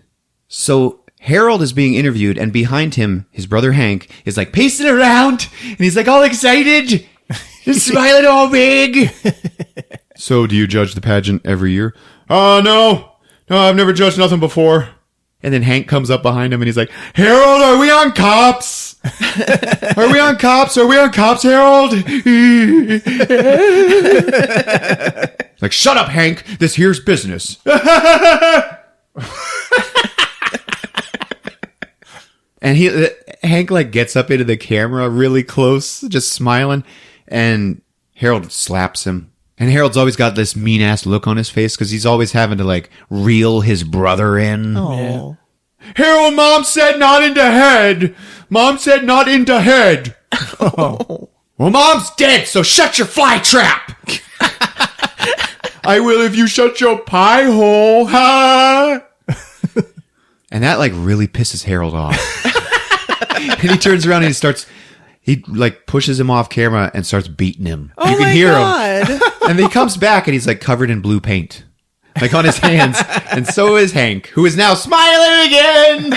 So Harold is being interviewed, and behind him, his brother Hank is like pacing around, and he's like all excited, just smiling all big. "So do you judge the pageant every year?" No, I've never judged nothing before." And then Hank comes up behind him and he's like, "Harold, are we on Cops? Are we on Cops? Are we on Cops, Harold?" Like, "Shut up, Hank. This here's business." And Hank like gets up into the camera really close, just smiling, and Harold slaps him. And Harold's always got this mean-ass look on his face because he's always having to, like, reel his brother in. Oh. "Harold, Mom said not into head. Mom said not into head." Oh. "Well, Mom's dead, so shut your fly trap." "I will if you shut your pie hole, huh?" And that, like, really pisses Harold off. And he turns around and he like pushes him off camera and starts beating him. Oh, you can hear God. him. And then he comes back and he's like covered in blue paint, like on his hands. And so is Hank, who is now smiling again.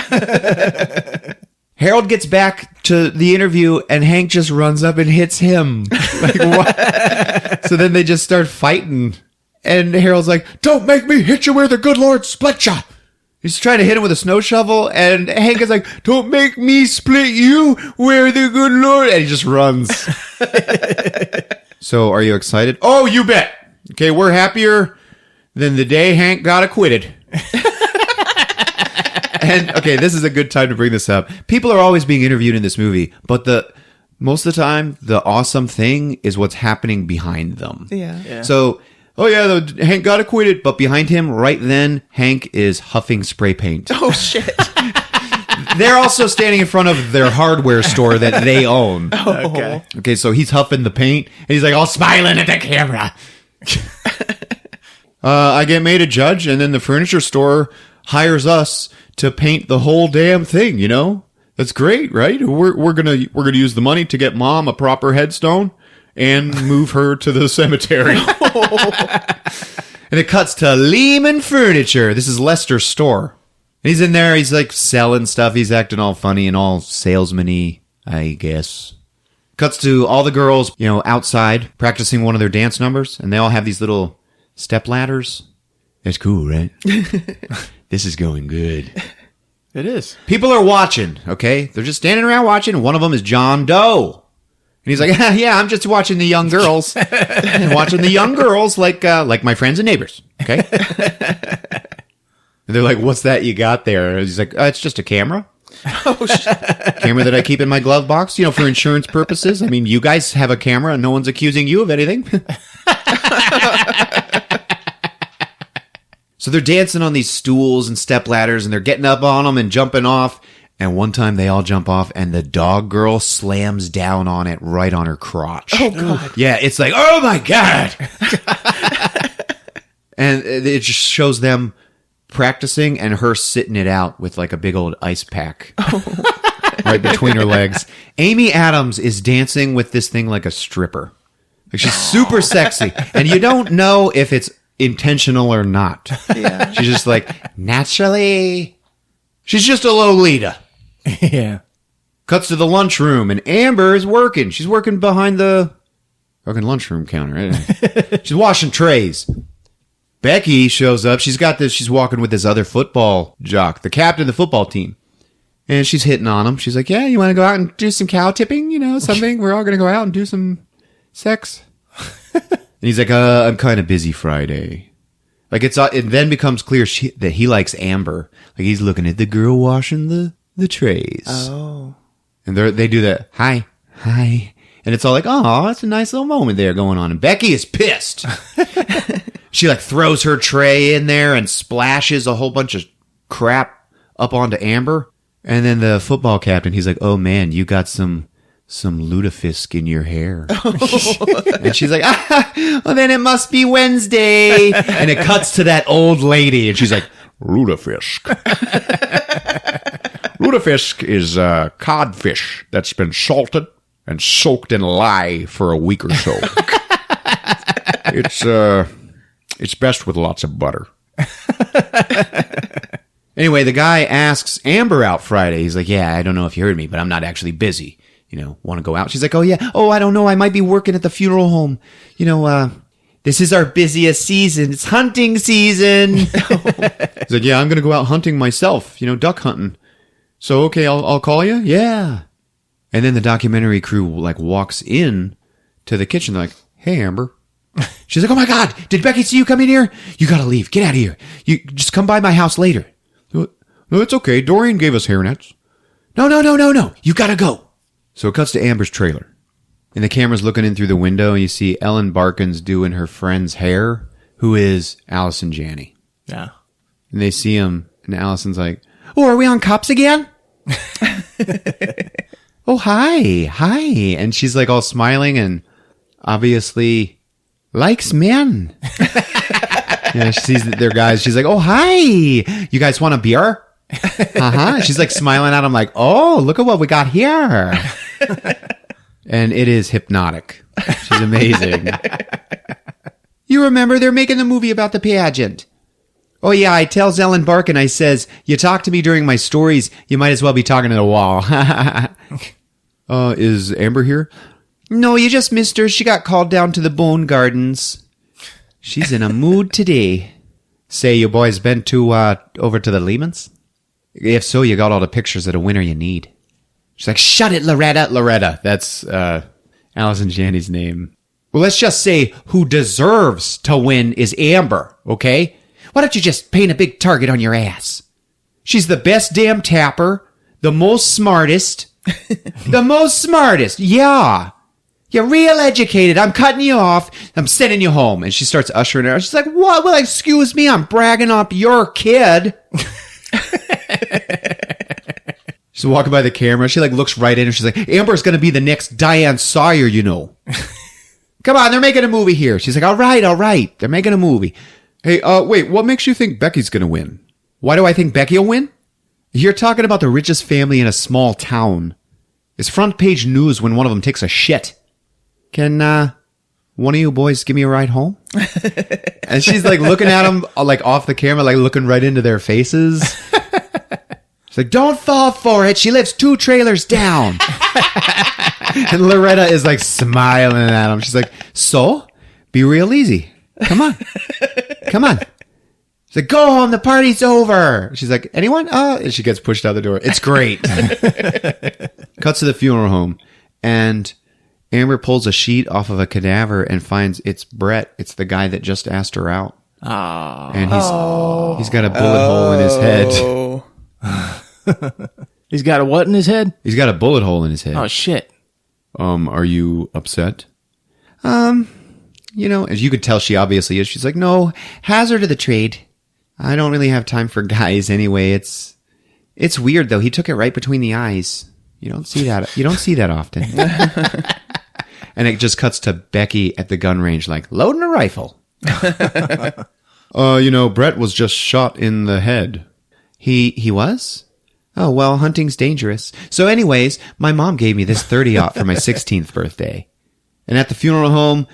Harold gets back to the interview and Hank just runs up and hits him. Like, what? So then they just start fighting. And Harold's like, "Don't make me hit you where the good Lord split you." He's trying to hit him with a snow shovel, and Hank is like, "Don't make me split you where the good Lord..." And he just runs. So, are you excited? Oh, you bet. Okay, we're happier than the day Hank got acquitted. And, okay, this is a good time to bring this up. People are always being interviewed in this movie, but most of the time, the awesome thing is what's happening behind them. Yeah. So... oh, yeah, Hank got acquitted, but behind him, right then, Hank is huffing spray paint. Oh, shit. They're also standing in front of their hardware store that they own. Oh. Okay, so he's huffing the paint, and he's like all smiling at the camera. I get made a judge, and then the furniture store hires us to paint the whole damn thing, you know? That's great, right? We're gonna use the money to get Mom a proper headstone and move her to the cemetery. And it cuts to Lehman Furniture. This is Lester's store. And he's in there. He's like selling stuff. He's acting all funny and all salesman-y, I guess. Cuts to all the girls, you know, outside practicing one of their dance numbers. And they all have these little step ladders. It's cool, right? This is going good. It is. People are watching, okay? They're just standing around watching. And one of them is John Doe. And he's like, yeah, I'm just watching the young girls. Watching the young girls like my friends and neighbors. Okay. And they're like, what's that you got there? And he's like, it's just a camera. Oh, shit. Camera that I keep in my glove box, for insurance purposes. I mean, you guys have a camera and no one's accusing you of anything. So they're dancing on these stools and step ladders and they're getting up on them and jumping off. And one time they all jump off and the dog girl slams down on it right on her crotch. Oh, God. Yeah, it's like, oh, my God. And it just shows them practicing and her sitting it out with like a big old ice pack right between her legs. Amy Adams is dancing with this thing like a stripper. Like she's super sexy. And you don't know if it's intentional or not. Yeah. She's just like, naturally. She's just a Lolita. Yeah. Cuts to the lunchroom, and Amber is working. She's working behind the fucking lunchroom counter. She's washing trays. Becky shows up. She's walking with this other football jock, the captain of the football team. And she's hitting on him. She's like, yeah, you want to go out and do some cow tipping? Something. We're all going to go out and do some sex. And he's like, I'm kind of busy Friday. Like it then becomes clear that he likes Amber. Like he's looking at the girl washing the trays. Oh. And they do that, hi. And it's all like, oh, that's a nice little moment there going on. And Becky is pissed. She like throws her tray in there and splashes a whole bunch of crap up onto Amber. And then the football captain, he's like, oh man, you got some lutefisk in your hair. And she's like, well then it must be Wednesday. And it cuts to that old lady and she's like, lutefisk. Lutefisk is codfish that's been salted and soaked in lye for a week or so. It's best with lots of butter. Anyway, the guy asks Amber out Friday. He's like, yeah, I don't know if you heard me, but I'm not actually busy. Want to go out? She's like, oh, yeah. Oh, I don't know. I might be working at the funeral home. This is our busiest season. It's hunting season. He's like, yeah, I'm going to go out hunting myself, duck hunting. So, okay, I'll call you. Yeah. And then the documentary crew walks in to the kitchen. They're like, hey, Amber. She's like, oh my God, did Becky see you come in here? You got to leave. Get out of here. You just come by my house later. No, it's okay. Dorian gave us hairnets. No. You got to go. So it cuts to Amber's trailer. And the camera's looking in through the window and you see Ellen Barkin's doing her friend's hair, who is Allison Janney. Yeah. And they see him and Allison's like, oh, are we on Cops again? Oh, hi. And she's like all smiling and obviously likes men. Yeah, she sees that they're guys. She's like, oh, hi. You guys want a beer? Uh-huh. She's like smiling at him like, oh, look at what we got here. And it is hypnotic. She's amazing. You remember they're making the movie about the pageant. Oh, yeah, I tells Ellen Barkin, I says, you talk to me during my stories, you might as well be talking to the wall. Is Amber here? No, you just missed her. She got called down to the Bone Gardens. She's in a mood today. Say, you boys been over to the Lehmans? If so, you got all the pictures of the winner you need. She's like, shut it, Loretta. Loretta. That's Allison Janney's name. Well, let's just say who deserves to win is Amber, okay? Why don't you just paint a big target on your ass? She's the best damn tapper, the most smartest. The most smartest, yeah. You're real educated. I'm cutting you off. I'm sending you home. And she starts ushering her. She's like, what? Well, excuse me. I'm bragging up your kid. She's walking by the camera. She looks right in and she's like, Amber's going to be the next Diane Sawyer, Come on, they're making a movie here. She's like, all right. They're making a movie. Hey, wait, what makes you think Becky's going to win? Why do I think Becky will win? You're talking about the richest family in a small town. It's front page news when one of them takes a shit. Can one of you boys give me a ride home? And she's looking at him off the camera, looking right into their faces. She's like, don't fall for it. She lives 2 trailers down. And Loretta is smiling at him. She's like, so? Be real easy. Come on. She's like, go home. The party's over. She's like, anyone? And she gets pushed out the door. It's great. Cuts to the funeral home. And Amber pulls a sheet off of a cadaver and finds it's Brett. It's the guy that just asked her out. Oh. And he's got a bullet hole in his head. He's got a what in his head? He's got a bullet hole in his head. Oh, shit. Are you upset? As you could tell, she obviously is. She's like, no, hazard of the trade. I don't really have time for guys anyway. It's weird though. He took it right between the eyes. You don't see that. You don't see that often. And it just cuts to Becky at the gun range, like loading a rifle. Brett was just shot in the head. He was? Oh, well, hunting's dangerous. So anyways, my mom gave me this 30-aught for my 16th birthday. And at the funeral home,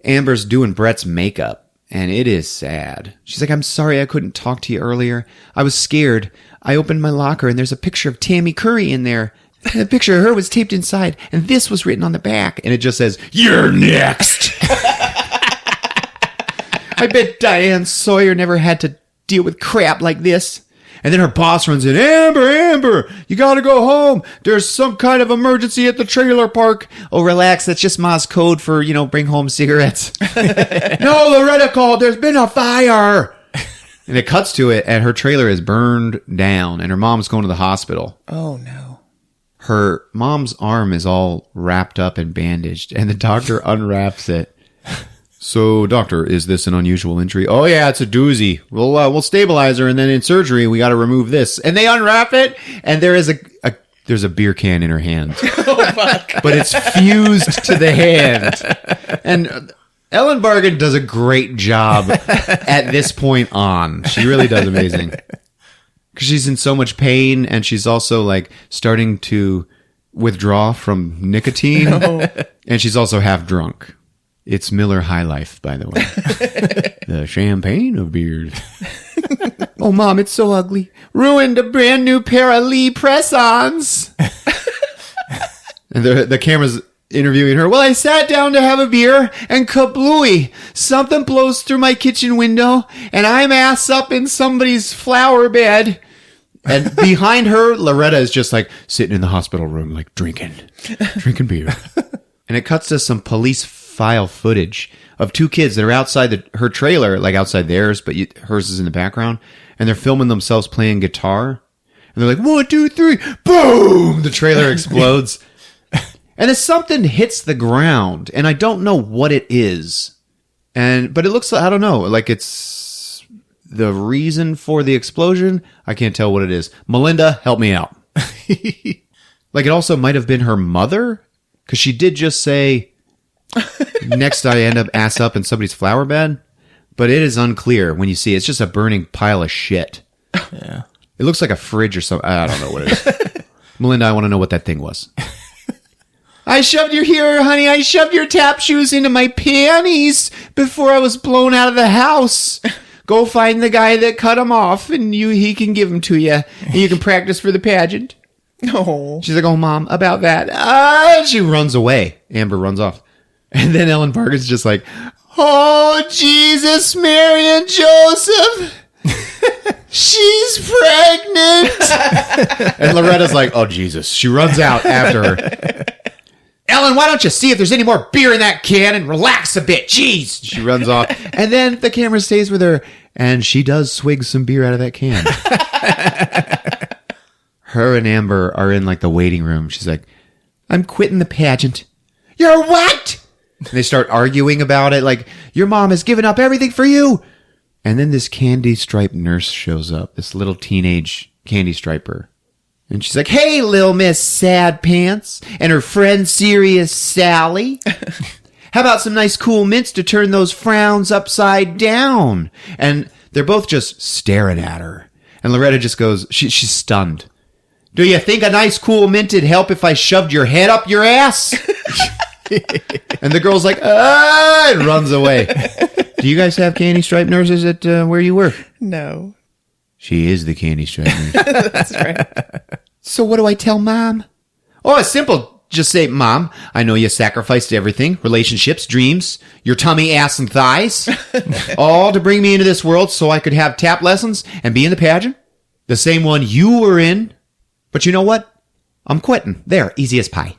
Amber's doing Brett's makeup, and it is sad. She's like, I'm sorry I couldn't talk to you earlier. I was scared. I opened my locker, and there's a picture of Tammy Curry in there. And the picture of her was taped inside, and this was written on the back. And it just says, "You're next." I bet Diane Sawyer never had to deal with crap like this. And then her boss runs in, Amber, you gotta go home. There's some kind of emergency at the trailer park. Oh, relax. That's just Ma's code for, bring home cigarettes. No, Loretta called. There's been a fire. And it cuts to it, and her trailer is burned down, and her mom's going to the hospital. Oh, no. Her mom's arm is all wrapped up and bandaged, and the doctor unwraps it. So, doctor, is this an unusual injury? Oh, yeah, it's a doozy. We'll stabilize her, and then in surgery, we got to remove this. And they unwrap it, and there's a beer can in her hand. Oh, fuck. But it's fused to the hand. And Ellen Barkin does a great job at this point on. She really does amazing. Because she's in so much pain, and she's also, starting to withdraw from nicotine. No. And she's also half drunk. It's Miller High Life, by the way. The champagne of beers. Oh, Mom, it's so ugly. Ruined a brand new pair of Lee press-ons. And the camera's interviewing her. Well, I sat down to have a beer, and kablooey, something blows through my kitchen window, and I'm ass up in somebody's flower bed. And behind her, Loretta is just sitting in the hospital room, drinking beer. And it cuts to some police file footage of two kids that are outside her trailer, outside theirs, but hers is in the background, and they're filming themselves playing guitar. And they're like, 1, 2, 3, boom! The trailer explodes. And then something hits the ground, and I don't know what it is. But it looks I don't know, it's the reason for the explosion. I can't tell what it is. Melinda, help me out. It also might have been her mother, because she did just say, next I end up ass up in somebody's flower bed, but it is unclear when you see it. It's just a burning pile of shit. Yeah. It looks like a fridge or something. I don't know what it is. Melinda, I want to know what that thing was. I shoved your tap shoes into my panties before I was blown out of the house. Go find the guy that cut them off, and he can give them to you, and you can practice for the pageant. No. She's like, oh, Mom, about that. She runs away. Amber runs off. And then Ellen Barkin's just like, oh, Jesus, Mary, and Joseph. She's pregnant. And Loretta's like, oh, Jesus. She runs out after her. Ellen, why don't you see if there's any more beer in that can and relax a bit? Jeez. She runs off. And then the camera stays with her, and she does swig some beer out of that can. Her and Amber are in the waiting room. She's like, I'm quitting the pageant. You're what? And they start arguing about it. Your mom has given up everything for you. And then this candy-striped nurse shows up, this little teenage candy striper. And she's like, hey, Lil Miss Sad Pants and her friend Serious Sally. How about some nice cool mints to turn those frowns upside down? And they're both just staring at her. And Loretta just goes, she's stunned. Do you think a nice cool mint'd help if I shoved your head up your ass? And the girl's like, and runs away. Do you guys have candy stripe nurses at where you work? No. She is the candy stripe nurse. That's right. So what do I tell Mom? Oh, it's simple. Just say, Mom, I know you sacrificed everything, relationships, dreams, your tummy, ass, and thighs, all to bring me into this world so I could have tap lessons and be in the pageant. The same one you were in. But you know what? I'm quitting. There, easy as pie.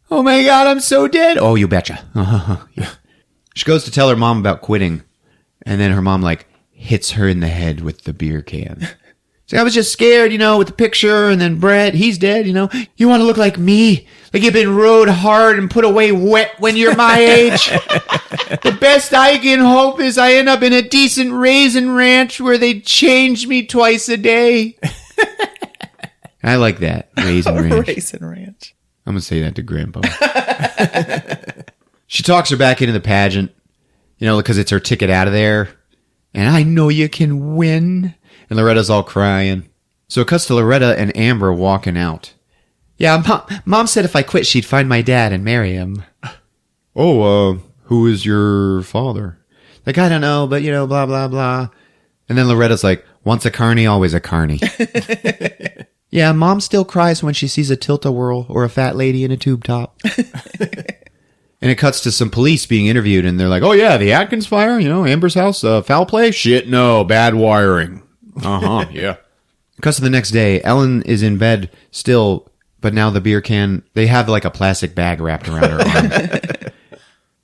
Oh my God, I'm so dead. Oh, you betcha. Yeah. She goes to tell her mom about quitting. And then her mom, like, hits her in the head with the beer can. She's like, I was just scared, with the picture. And then Brett, he's dead, You want to look like me. Like you've been rode hard and put away wet when you're my age. The best I can hope is I end up in a decent raisin ranch where they change me twice a day. I like that. Raisin ranch. Raisin ranch. I'm going to say that to Grandpa. She talks her back into the pageant, because it's her ticket out of there. And I know you can win. And Loretta's all crying. So it cuts to Loretta and Amber walking out. Yeah, Mom said if I quit, she'd find my dad and marry him. Oh, who is your father? Like, I don't know, but, blah, blah, blah. And then Loretta's like, once a carny, always a carny. Yeah, Mom still cries when she sees a tilt-a-whirl or a fat lady in a tube top. And it cuts to some police being interviewed, and they're like, oh, yeah, the Atkins fire, Amber's house, foul play? Shit, no, bad wiring. Yeah. It cuts to the next day. Ellen is in bed still, but now the beer can, they have like a plastic bag wrapped around her arm.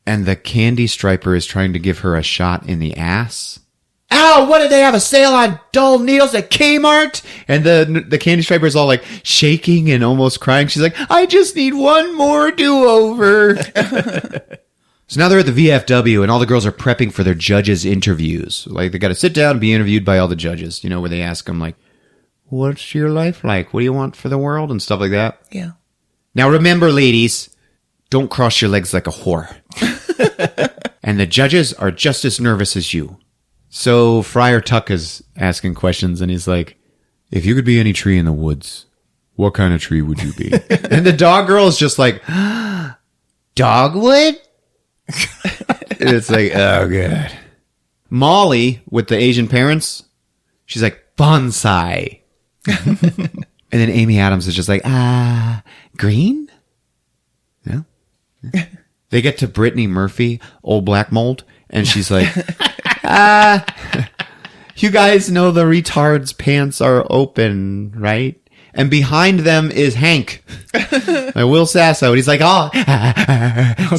And the candy striper is trying to give her a shot in the ass. Ow, what did they have, a sale on dull needles at Kmart? And the candy striper is all like shaking and almost crying. She's like, I just need one more do-over. So now they're at the VFW and all the girls are prepping for their judges' interviews. Like they got to sit down and be interviewed by all the judges, where they ask them like, what's your life like? What do you want for the world? And stuff like that. Yeah. Now remember, ladies, don't cross your legs like a whore. And the judges are just as nervous as you. So Friar Tuck is asking questions, and he's like, if you could be any tree in the woods, what kind of tree would you be? And the dog girl is just like, dogwood? And it's like, oh, God. Molly, with the Asian parents, she's like, bonsai. And then Amy Adams is just like, green? Yeah. They get to Brittany Murphy, old black mold, and she's like, you guys know the retard's pants are open, right? And behind them is Hank, my Will Sasso, and he's like,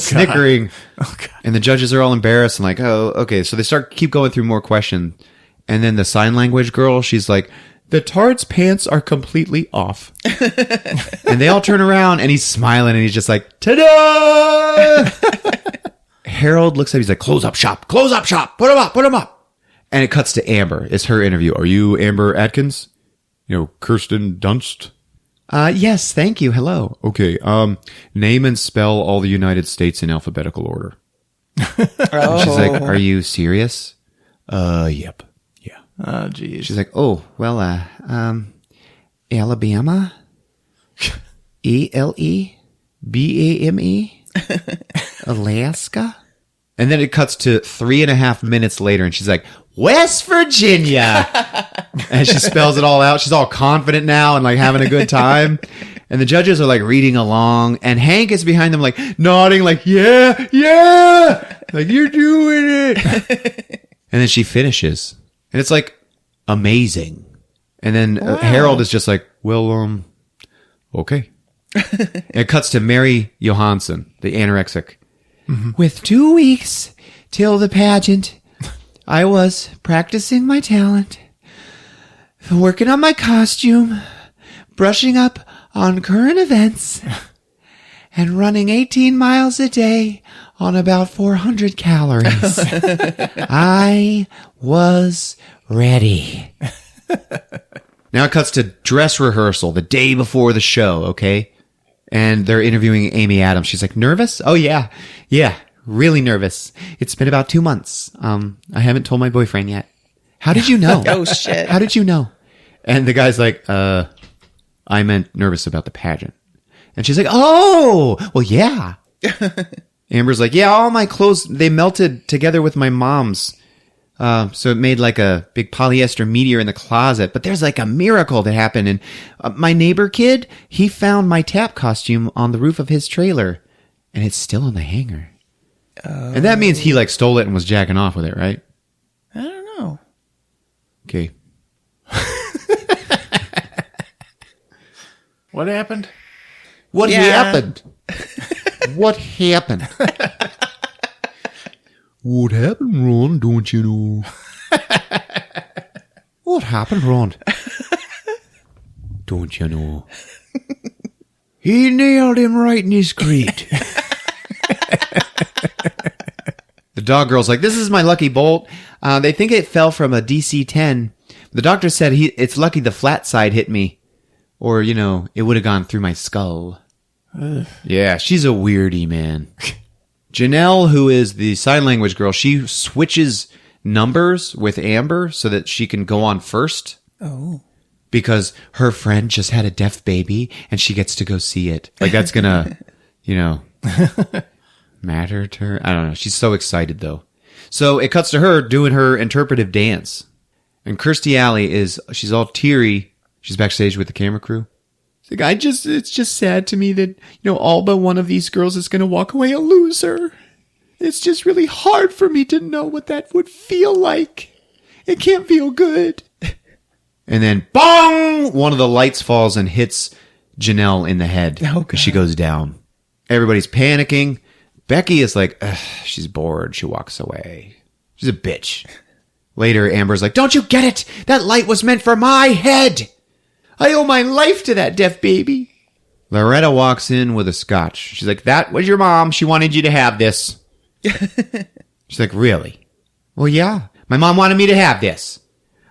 snickering. Oh, God. And the judges are all embarrassed and like, oh, okay. So they keep going through more questions. And then the sign language girl, she's like, the tard's pants are completely off. And they all turn around and he's smiling and he's just like, ta-da! Harold looks at him, he's like, close up shop, put him up. And it cuts to Amber. It's her interview. Are you Amber Atkins? Kirsten Dunst? Yes, thank you. Hello. Okay. Name and spell all the United States in alphabetical order. Oh. She's like, are you serious? Yep. Yeah. Oh, geez. She's like, oh, well, Alabama, ELEBAME, Alaska. And then it cuts to 3.5 minutes later, and she's like, West Virginia. And she spells it all out. She's all confident now and like having a good time. And the judges are like reading along, and Hank is behind them like nodding like, yeah, like you're doing it. And then she finishes, and it's like amazing. And then Harold is just like, well, okay. And it cuts to Mary Johansson, the anorexic. Mm-hmm. With 2 weeks till the pageant, I was practicing my talent, working on my costume, brushing up on current events, and running 18 miles a day on about 400 calories. I was ready. Now it cuts to dress rehearsal the day before the show, okay? And they're interviewing Amy Adams. She's like, nervous? Oh, yeah, really nervous. It's been about 2 months. I haven't told my boyfriend yet. How did you know? Oh, shit. How did you know? And the guy's like, I meant nervous about the pageant. And she's like, oh, well, yeah. Amber's like, yeah, all my clothes, they melted together with my mom's. So it made like a big polyester meteor in the closet. But there's like a miracle that happened. And my neighbor kid, he found my tap costume on the roof of his trailer. And it's still on the hanger. And that means he like stole it and was jacking off with it, right? I don't know. Okay. What happened? What happened? What happened? What happened, Ron? Don't you know? What happened, Ron? Don't you know? He nailed him right in his crate. The dog girl's like, this is my lucky bolt. They think it fell from a DC-10. The doctor said it's lucky the flat side hit me. Or, it would have gone through my skull. Yeah, she's a weirdie, man. Janelle, who is the sign language girl, she switches numbers with Amber so that she can go on first. Oh. Because her friend just had a deaf baby and she gets to go see it. Like, that's gonna, matter to her. I don't know. She's so excited, though. So it cuts to her doing her interpretive dance. And Kirstie Alley she's all teary. She's backstage with the camera crew. She's like, it's just sad to me that, all but one of these girls is going to walk away a loser. It's just really hard for me to know what that would feel like. It can't feel good. And then, bong! One of the lights falls and hits Janelle in the head. Because she goes down. Everybody's panicking. Becky is like, she's bored. She walks away. She's a bitch. Later, Amber's like, don't you get it? That light was meant for my head. I owe my life to that deaf baby. Loretta walks in with a scotch. She's like, that was your mom. She wanted you to have this. She's like, really? Well, yeah. My mom wanted me to have this.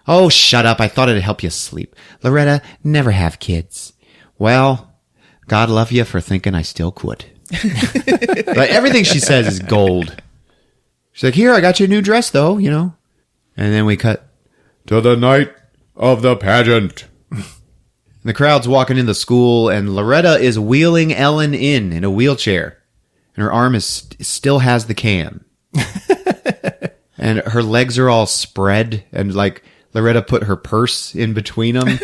Oh, shut up. I thought it'd help you sleep. Loretta, never have kids. Well, God love you for thinking I still could. But everything she says is gold. She's like, here, I got your new dress, though, And then we cut to the night of the pageant. The crowd's walking in the school, and Loretta is wheeling Ellen in a wheelchair. And her arm still has the can. And her legs are all spread, and Loretta put her purse in between them.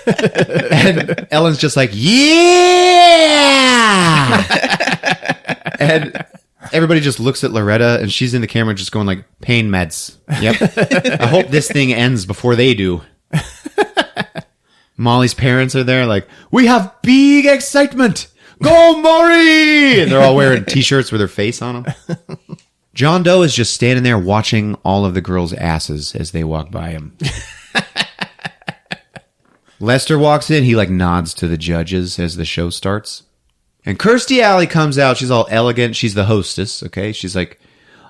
And Ellen's just like, yeah! And everybody just looks at Loretta, and she's in the camera just going like, pain meds. Yep. I hope this thing ends before they do. Molly's parents are there like, we have big excitement. Go, Maury! And they're all wearing T-shirts with her face on them. John Doe is just standing there watching all of the girls' asses as they walk by him. Lester walks in. He nods to the judges as the show starts. And Kirstie Alley comes out. She's all elegant. She's the hostess, okay? She's like,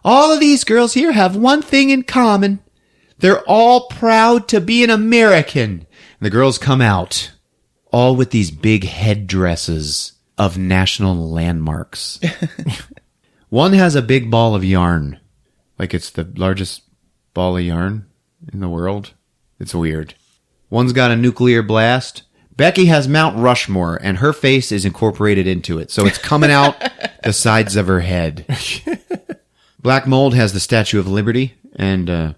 all of these girls here have one thing in common. They're all proud to be an American. And the girls come out, all with these big headdresses of national landmarks. One has a big ball of yarn. It's the largest ball of yarn in the world. It's weird. One's got a nuclear blast. Becky has Mount Rushmore, and her face is incorporated into it. So it's coming out the sides of her head. Black Mold has the Statue of Liberty, and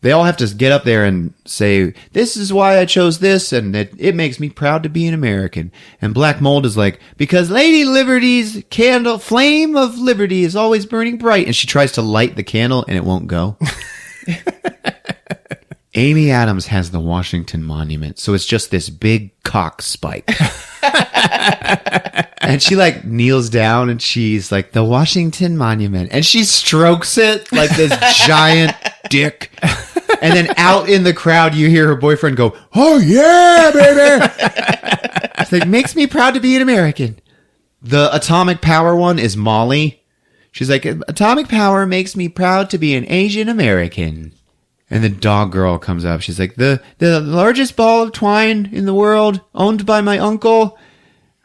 they all have to get up there and say, this is why I chose this, and it makes me proud to be an American. And Black Mold is like, because Lady Liberty's candle, flame of liberty is always burning bright. And she tries to light the candle, and it won't go. Amy Adams has the Washington Monument, so it's just this big cock spike. And she kneels down, and she's like, the Washington Monument. And she strokes it like this giant dick. And then out in the crowd, you hear her boyfriend go, oh yeah, baby. It's makes me proud to be an American. The atomic power one is Molly. She's like, atomic power makes me proud to be an Asian American. And the dog girl comes up. She's like, the largest ball of twine in the world, owned by my uncle.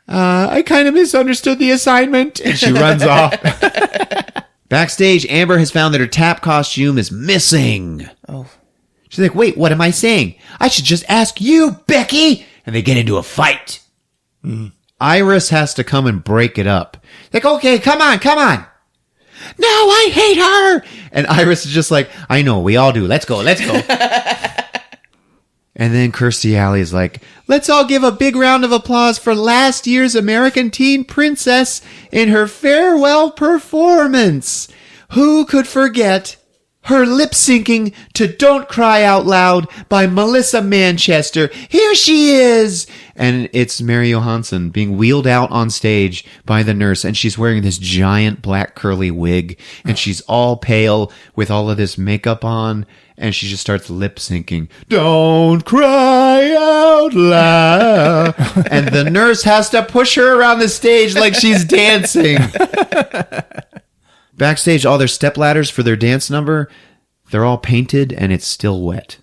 I kind of misunderstood the assignment. And she runs off. Backstage, Amber has found that her tap costume is missing. Oh. She's like, wait, what am I saying? I should just ask you, Becky. And they get into a fight. Iris has to come and break it up. Okay, come on. No, I hate her. And Iris is just like, I know, we all do. Let's go. And then Kirstie Alley is like, let's all give a big round of applause for last year's American Teen Princess in her farewell performance. Who could forget her lip syncing to Don't Cry Out Loud by Melissa Manchester. Here she is. And it's Mary Johansson being wheeled out on stage by the nurse. And she's wearing this giant black curly wig. And she's all pale with all of this makeup on. And she just starts lip syncing. Don't cry out loud. And the nurse has to push her around the stage like she's dancing. Backstage, all their step ladders for their dance number, they're all painted and it's still wet.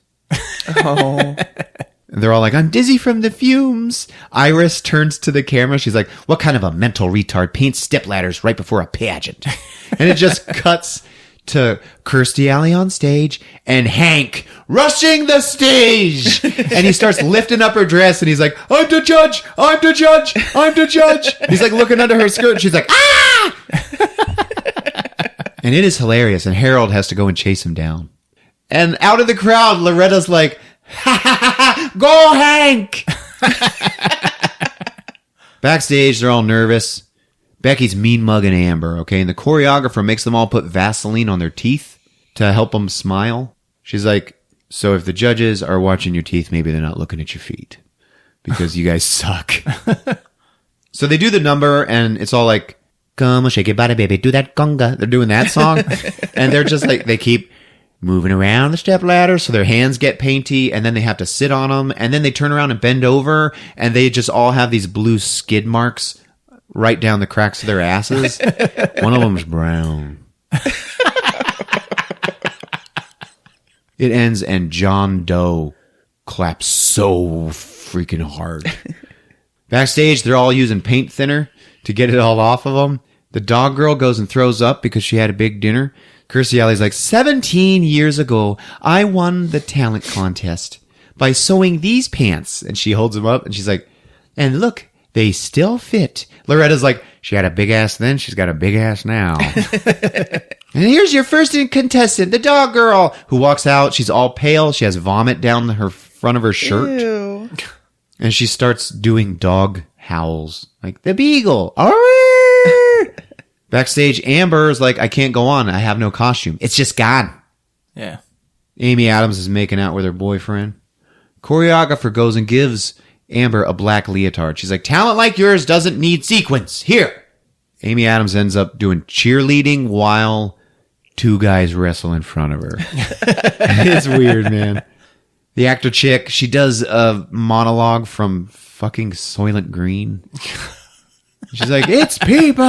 Oh. And they're all like, I'm dizzy from the fumes. Iris turns to the camera. She's like, what kind of a mental retard paints step ladders right before a pageant? And it just cuts to Kirstie Alley on stage and Hank rushing the stage. And he starts lifting up her dress and he's like, I'm the judge. I'm the judge. I'm the judge. He's like looking under her skirt and she's like, ah! And it is hilarious. And Harold has to go and chase him down. And out of the crowd, Loretta's like, ha ha ha ha, go Hank! Backstage, they're all nervous. Becky's mean mugging Amber, okay? And the choreographer makes them all put Vaseline on their teeth to help them smile. She's like, so if the judges are watching your teeth, maybe they're not looking at your feet because you guys suck. So they do the number and it's all like, come on, shake your body, baby, do that conga. They're doing that song. And they're just like, they keep moving around the step ladder so their hands get painty and then they have to sit on them. And then they turn around and bend over and they just all have these blue skid marks right down the cracks of their asses. One of them's brown. It ends and John Doe claps so freaking hard. Backstage, they're all using paint thinner to get it all off of them. The dog girl goes and throws up because she had a big dinner. Kirstie Alley's like, 17 years ago, I won the talent contest by sewing these pants. And she holds them up and she's like, and look, they still fit. Loretta's like, she had a big ass then, she's got a big ass now. And here's your first contestant, the dog girl, who walks out. She's all pale. She has vomit down her front of her shirt. Ew. And she starts doing dog howls. Like, the beagle. Backstage, Amber is like, I can't go on. I have no costume. It's just gone. Yeah. Amy Adams is making out with her boyfriend. Choreographer goes and gives Amber a black leotard. She's like, talent like yours doesn't need sequins. Here. Amy Adams ends up doing cheerleading while two guys wrestle in front of her. It's weird, man. The actor chick, she does a monologue from fucking Soylent Green. She's like, it's people.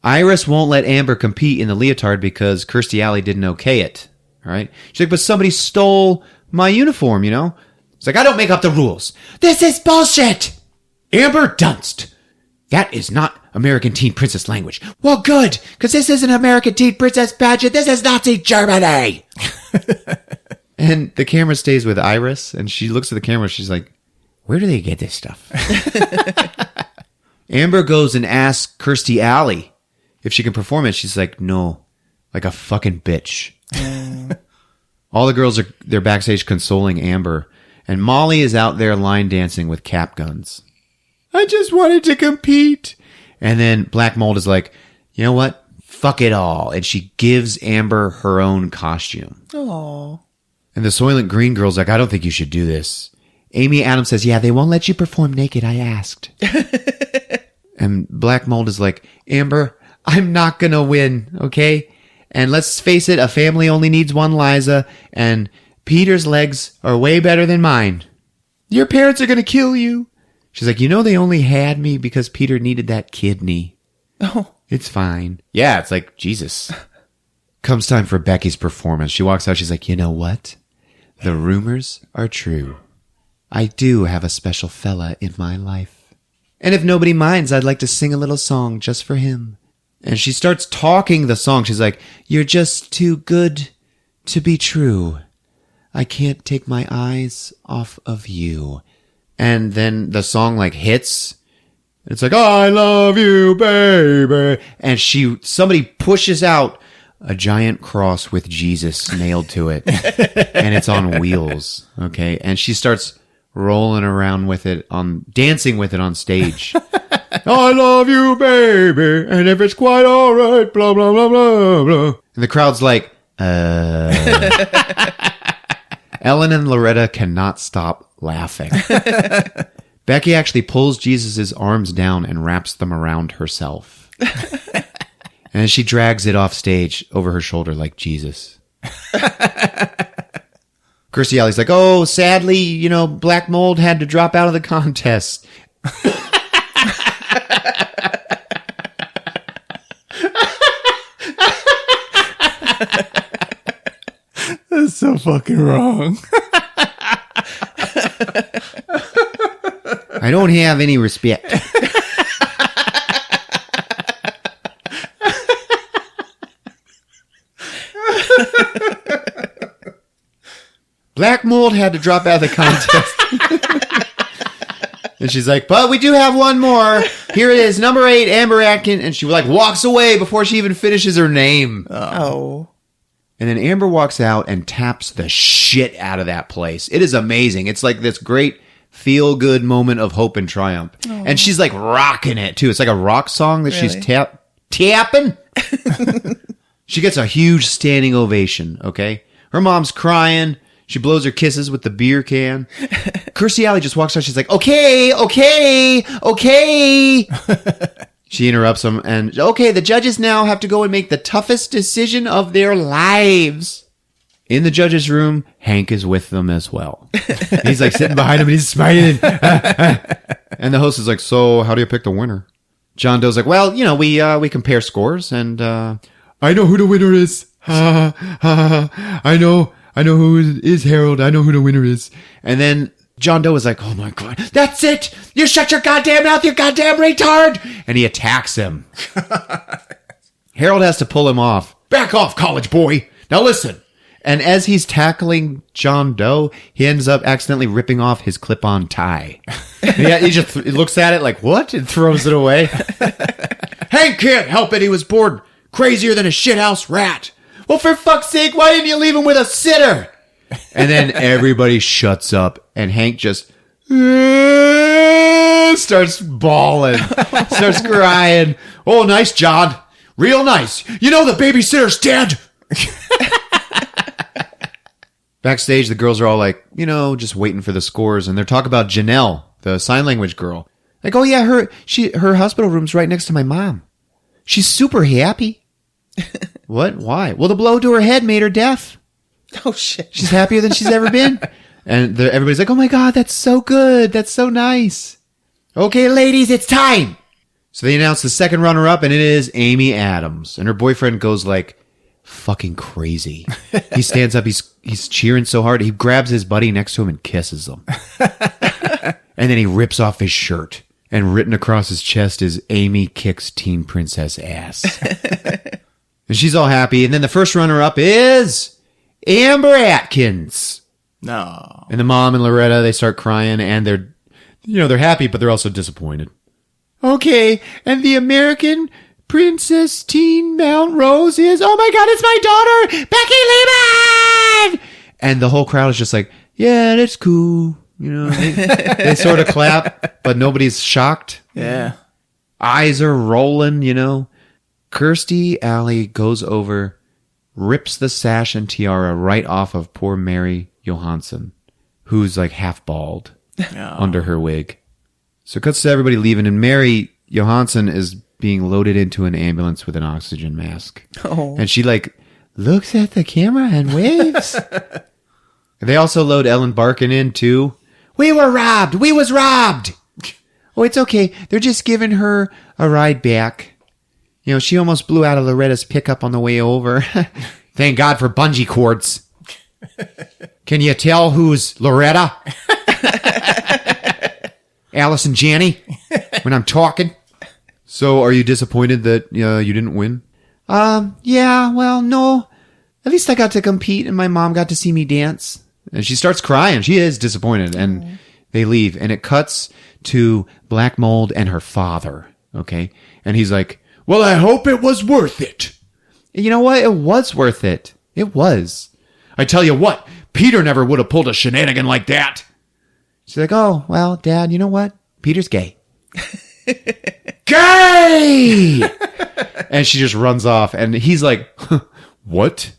Iris won't let Amber compete in the leotard because Kirstie Alley didn't okay it. All right. She's like, but somebody stole my uniform, you know? It's like, I don't make up the rules. This is bullshit. Amber Dunst. That is not American Teen Princess language. Well, good, because this isn't American Teen Princess pageant. This is Nazi Germany. And the camera stays with Iris, and she looks at the camera. She's like, where do they get this stuff? Amber goes and asks Kirstie Alley if she can perform it. She's like, no, like a fucking bitch. All the girls they're backstage consoling Amber, and Molly is out there line dancing with cap guns. I just wanted to compete. And then Black Mold is like, you know what? Fuck it all. And she gives Amber her own costume. Oh. And the Soylent Green girl's like, I don't think you should do this. Amy Adams says, yeah, they won't let you perform naked. I asked. And Black Mold is like, Amber, I'm not going to win. Okay. And let's face it, a family only needs one Liza, and Peter's legs are way better than mine. Your parents are going to kill you. She's like, you know, they only had me because Peter needed that kidney. Oh. It's fine. Yeah, it's like, Jesus. Comes time for Becky's performance. She walks out. She's like, you know what? The rumors are true. I do have a special fella in my life. And if nobody minds, I'd like to sing a little song just for him. And she starts talking the song. She's like, you're just too good to be true. I can't take my eyes off of you. And then the song like hits. It's like, I love you, baby. And somebody pushes out a giant cross with Jesus nailed to it. And it's on wheels. Okay. And she starts rolling around with it dancing with it on stage. I love you, baby, and if it's quite all right, blah, blah, blah, blah, blah. And the crowd's like, Ellen and Loretta cannot stop laughing. Becky actually pulls Jesus' arms down and wraps them around herself. And she drags it off stage over her shoulder like Jesus. Kirstie Alley's like, oh, sadly, Black Mold had to drop out of the contest. That's so fucking wrong. I don't have any respect. Black Mold had to drop out of the contest. And she's like, but we do have one more. Here it is, number 8, Amber Atkins. And she walks away before she even finishes her name. Oh. And then Amber walks out and taps the shit out of that place. It is amazing. It's like this great feel-good moment of hope and triumph. Oh. And she's rocking it too. It's like a rock song that she's tapping. She gets a huge standing ovation, okay? Her mom's crying. She blows her kisses with the beer can. Kirstie Alley just walks out. She's like, okay. She interrupts him and, okay, the judges now have to go and make the toughest decision of their lives. In the judges' room, Hank is with them as well. He's sitting behind him and he's smiling. And the host is like, so how do you pick the winner? John Doe's like, well, we compare scores and I know who the winner is. I know who is Harold. I know who the winner is. And then John Doe is like, oh my God, that's it. You shut your goddamn mouth, you goddamn retard. And he attacks him. Harold has to pull him off. Back off, college boy. Now listen. And as he's tackling John Doe, he ends up accidentally ripping off his clip-on tie. He just looks at it like, what? And throws it away. Hank can't help it. He was bored crazier than a shithouse rat. Well, for fuck's sake, why didn't you leave him with a sitter? And then everybody shuts up, and Hank just starts bawling, starts crying. Oh, nice, John. Real nice. The babysitter's dead. Backstage, the girls are all like, just waiting for the scores, and they're talking about Janelle, the sign language girl. Like, oh yeah, her hospital room's right next to my mom. She's super happy. What? Why? Well, the blow to her head made her deaf. Oh, shit. She's happier than she's ever been. And everybody's like, oh my God, that's so good. That's so nice. Okay, ladies, it's time. So they announce the second runner-up, and it is Amy Adams. And her boyfriend goes fucking crazy. He stands up. He's cheering so hard. He grabs his buddy next to him and kisses him. And then he rips off his shirt. And written across his chest is Amy kicks teen princess ass. And she's all happy. And then the first runner-up is Amber Atkins. No. And the mom and Loretta, they start crying, and they're happy, but they're also disappointed. Okay, and the American Princess Teen Mount Rose is, oh my God, it's my daughter, Becky Lehman! And the whole crowd is just like, yeah, that's cool. They sort of clap, but nobody's shocked. Yeah. Eyes are rolling, Kirstie Alley goes over, rips the sash and tiara right off of poor Mary Johansson, who's half bald under her wig. So it cuts to everybody leaving, and Mary Johansson is being loaded into an ambulance with an oxygen mask. Oh. And she looks at the camera and waves. They also load Ellen Barkin in too. We were robbed. We was robbed. Oh, it's okay. They're just giving her a ride back. She almost blew out of Loretta's pickup on the way over. Thank God for bungee cords. Can you tell who's Loretta? Alice and Janney when I'm talking. So are you disappointed that you didn't win? Yeah, well, no. At least I got to compete and my mom got to see me dance. And she starts crying. She is disappointed. And they leave. And it cuts to Black Mold and her father. Okay? And he's like, well, I hope it was worth it. You know what? It was worth it. It was. I tell you what, Peter never would have pulled a shenanigan like that. She's like, oh, well, Dad, you know what? Peter's gay. Gay! And she just runs off. And he's like, what?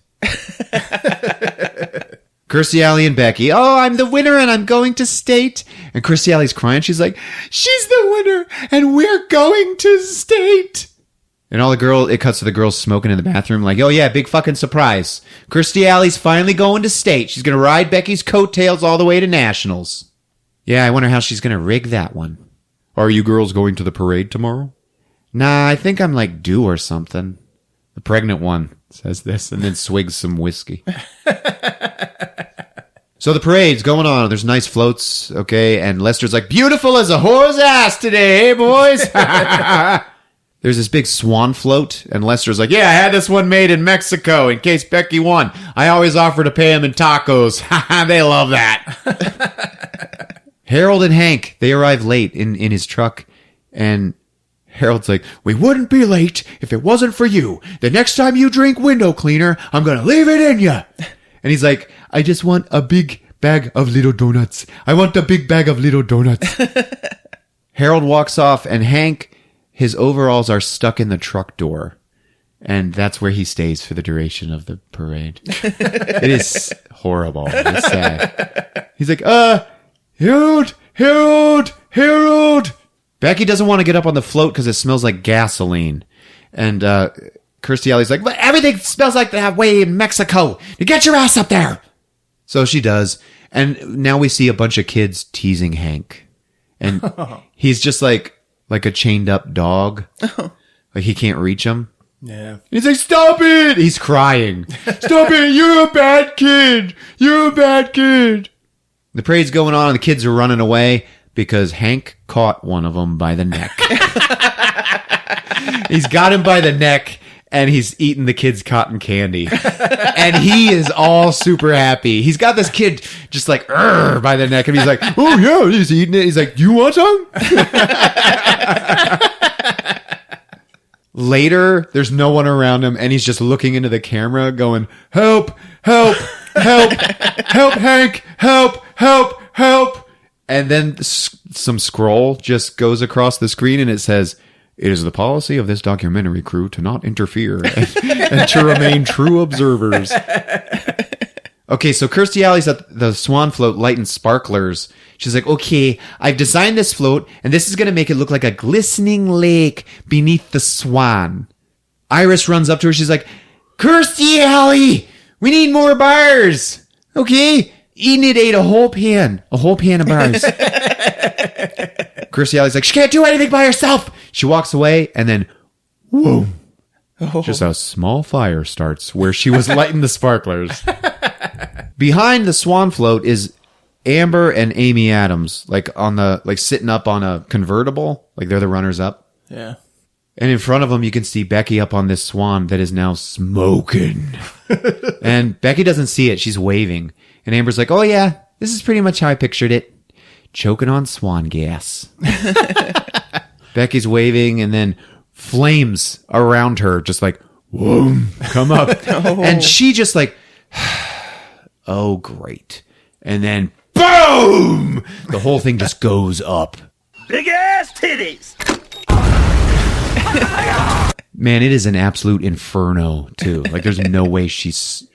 Kirstie Alley and Becky. Oh, I'm the winner and I'm going to state. And Kirstie Alley's crying. She's like, she's the winner and we're going to state. And it cuts to the girls smoking in the bathroom like, oh yeah, big fucking surprise. Kirstie Alley's finally going to state. She's going to ride Becky's coattails all the way to nationals. Yeah, I wonder how she's going to rig that one. Are you girls going to the parade tomorrow? Nah, I think I'm like due or something. The pregnant one says this and then swigs some whiskey. So the parade's going on. There's nice floats, okay? And Lester's like, beautiful as a whore's ass today, hey boys? There's this big swan float, and Lester's like, yeah, I had this one made in Mexico in case Becky won. I always offer to pay him in tacos. They love that. Harold and Hank, they arrive late in his truck, and Harold's like, we wouldn't be late if it wasn't for you. The next time you drink window cleaner, I'm going to leave it in you. And he's like, I just want a big bag of little donuts. I want a big bag of little donuts. Harold walks off, and Hank... his overalls are stuck in the truck door, and that's where he stays for the duration of the parade. It is horrible. It's sad. He's like, Harold! Becky doesn't want to get up on the float because it smells like gasoline. And Kirstie Alley's like, but everything smells like that way in Mexico. You get your ass up there! So she does. And now we see a bunch of kids teasing Hank. And he's just like a chained up dog. Like he can't reach him. Yeah. He's like, stop it! He's crying. Stop it! You're a bad kid! You're a bad kid! The parade's going on and the kids are running away because Hank caught one of them by the neck. He's got him by the neck and he's eating the kid's cotton candy. And he is all super happy. He's got this kid just like, by the neck. And he's like, oh yeah, he's eating it. He's like, do you want some? Later, there's no one around him. And he's just looking into the camera going, help, help, help, help, Hank, help, help, help. And then some scroll just goes across the screen and it says, it is the policy of this documentary crew to not interfere and to remain true observers. Okay, so Kirstie Alley's at the swan float lighting sparklers. She's like, okay, I've designed this float, and this is going to make it look like a glistening lake beneath the swan. Iris runs up to her. She's like, Kirstie Alley, we need more bars. Okay, Enid ate a whole pan of bars. Kirstie Alley's like, she can't do anything by herself. She walks away, and then, whoa, just a small fire starts where she was lighting the sparklers. Behind the swan float is Amber and Amy Adams, like sitting up on a convertible, like they're the runners up. Yeah. And in front of them, you can see Becky up on this swan that is now smoking. And Becky doesn't see it. She's waving. And Amber's like, oh yeah, this is pretty much how I pictured it. Choking on swan gas. Becky's waving and then flames around her just like, whoa, come up. And she just like, oh, great. And then boom, the whole thing just goes up. Big ass titties. Man, it is an absolute inferno too. Like there's no way she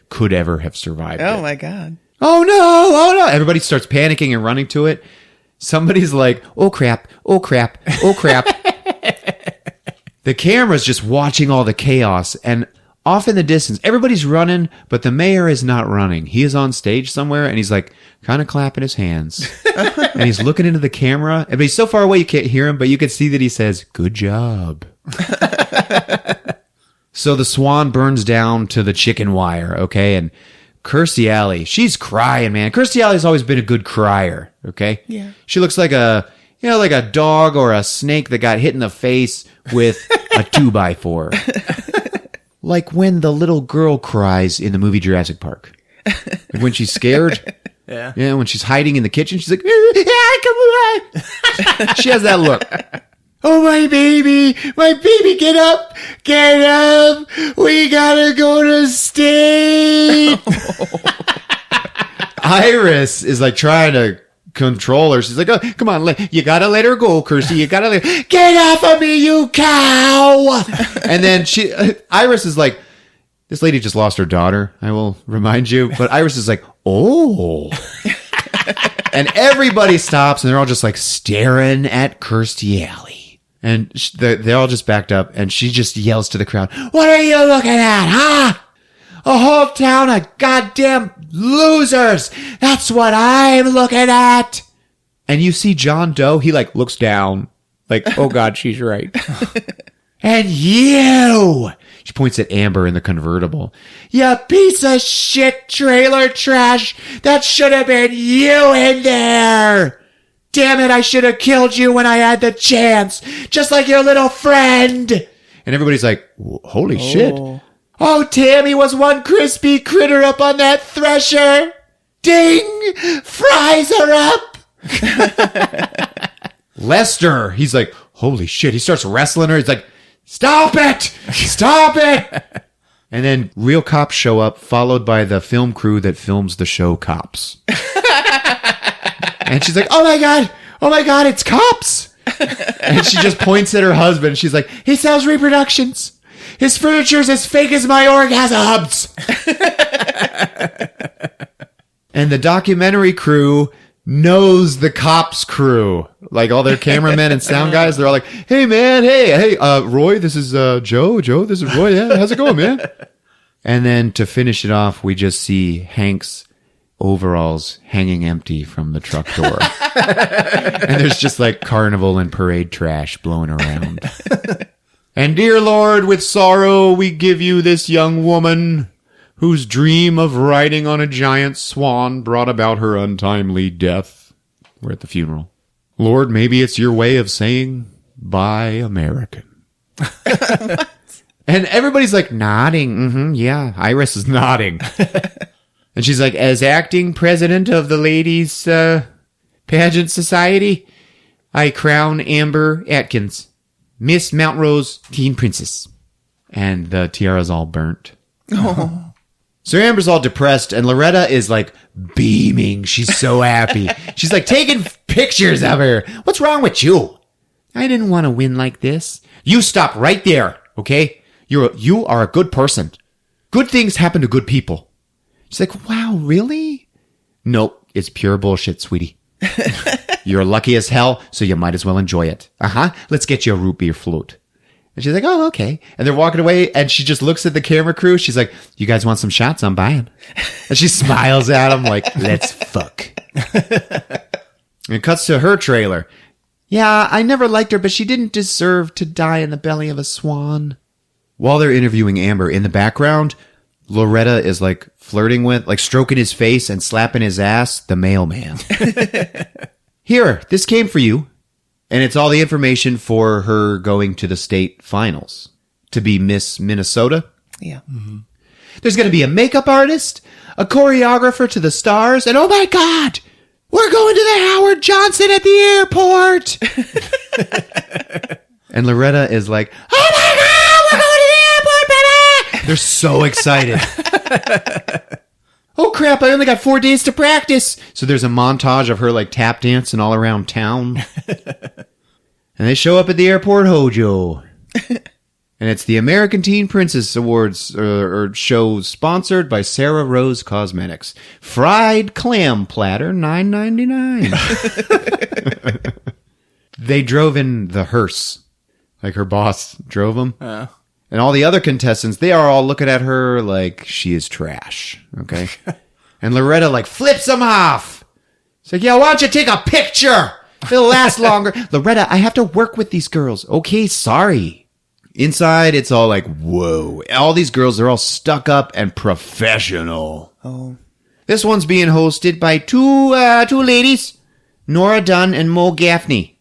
could ever have survived it. My God. Oh no. Everybody starts panicking and running to it. Somebody's like, oh crap. The camera's just watching all the chaos, and off in the distance, everybody's running, but the mayor is not running. He is on stage somewhere, and he's like kind of clapping his hands. And he's looking into the camera, but he's so far away you can't hear him, but you can see that he says, good job. So the swan burns down to the chicken wire, okay? And Kirstie Alley, she's crying, man. Kirstie Alley's always been a good crier, okay? Yeah. She looks like a dog or a snake that got hit in the face with a 2x4. Like when the little girl cries in the movie Jurassic Park. Like when she's scared. Yeah. Yeah, when she's hiding in the kitchen, she's like, come on. She has that look. Oh, my baby, get up, we gotta go to state. Iris is like trying to control her. She's like, oh, come on, you gotta let her go, Kirsty. You gotta get off of me, you cow. And then Iris is like, this lady just lost her daughter, I will remind you. But Iris is like, oh. And everybody stops, and they're all just like staring at Kirstie Alley. And they all just backed up, and she just yells to the crowd, what are you looking at, huh? A whole town of goddamn losers. That's what I'm looking at. And you see John Doe, he like looks down, like, oh God, she's right. And you, she points at Amber in the convertible. You piece of shit trailer trash. That should have been you in there. Damn it, I should have killed you when I had the chance. Just like your little friend. And everybody's like, holy shit. Oh, Tammy was one crispy critter up on that thresher. Ding! Fries her up. Lester, he's like, holy shit. He starts wrestling her. He's like, stop it! Stop it! And then real cops show up, followed by the film crew that films the show Cops. And she's like, oh my God, it's Cops. And she just points at her husband. She's like, he sells reproductions. His furniture's as fake as my orgasms. And the documentary crew knows the Cops crew. Like all their cameramen and sound guys, they're all like, hey man, hey, Roy, this is Joe, this is Roy, yeah, how's it going, man? And then to finish it off, we just see Hank's overalls hanging empty from the truck door. And there's just like carnival and parade trash blowing around. And dear Lord, with sorrow we give you this young woman whose dream of riding on a giant swan brought about her untimely death. We're at the funeral. Lord, maybe it's your way of saying, bye, American. And everybody's like nodding. Yeah, Iris is nodding. And she's like, as acting president of the Ladies Pageant Society, I crown Amber Atkins, Miss Mount Rose Teen Princess. And the tiara's all burnt. Oh. So Amber's all depressed, and Loretta is like beaming. She's so happy. She's like taking pictures of her. What's wrong with you? I didn't want to win like this. You stop right there, okay? You are a good person. Good things happen to good people. She's like, wow, really? Nope, it's pure bullshit, sweetie. You're lucky as hell, so you might as well enjoy it. Let's get you a root beer float. And she's like, oh, okay. And they're walking away, and she just looks at the camera crew. She's like, you guys want some shots? I'm buying. And she smiles at them like, let's fuck. And it cuts to her trailer. Yeah, I never liked her, but she didn't deserve to die in the belly of a swan. While they're interviewing Amber, in the background, Loretta is like flirting with, like stroking his face and slapping his ass, the mailman. Here, this came for you. And it's all the information for her going to the state finals to be Miss Minnesota. Yeah. Mm-hmm. There's going to be a makeup artist, a choreographer to the stars, and oh my God, we're going to the Howard Johnson at the airport. And Loretta is like, oh my God, we're going to the airport, baby. They're so excited. Oh crap, I only got 4 days to practice. So there's a montage of her like tap dancing all around town. And they show up at the airport Hojo. And it's the American Teen Princess Awards or show sponsored by Sarah Rose Cosmetics. Fried clam platter, $9.99. They drove in the hearse. Like her boss drove them. And all the other contestants, they are all looking at her like she is trash. Okay. And Loretta like flips them off. It's like, yeah, why don't you take a picture? It'll last longer. Loretta, I have to work with these girls. Okay, sorry. Inside, it's all like, whoa. All these girls, they're all stuck up and professional. Oh. This one's being hosted by two ladies, Nora Dunn and Mo Gaffney.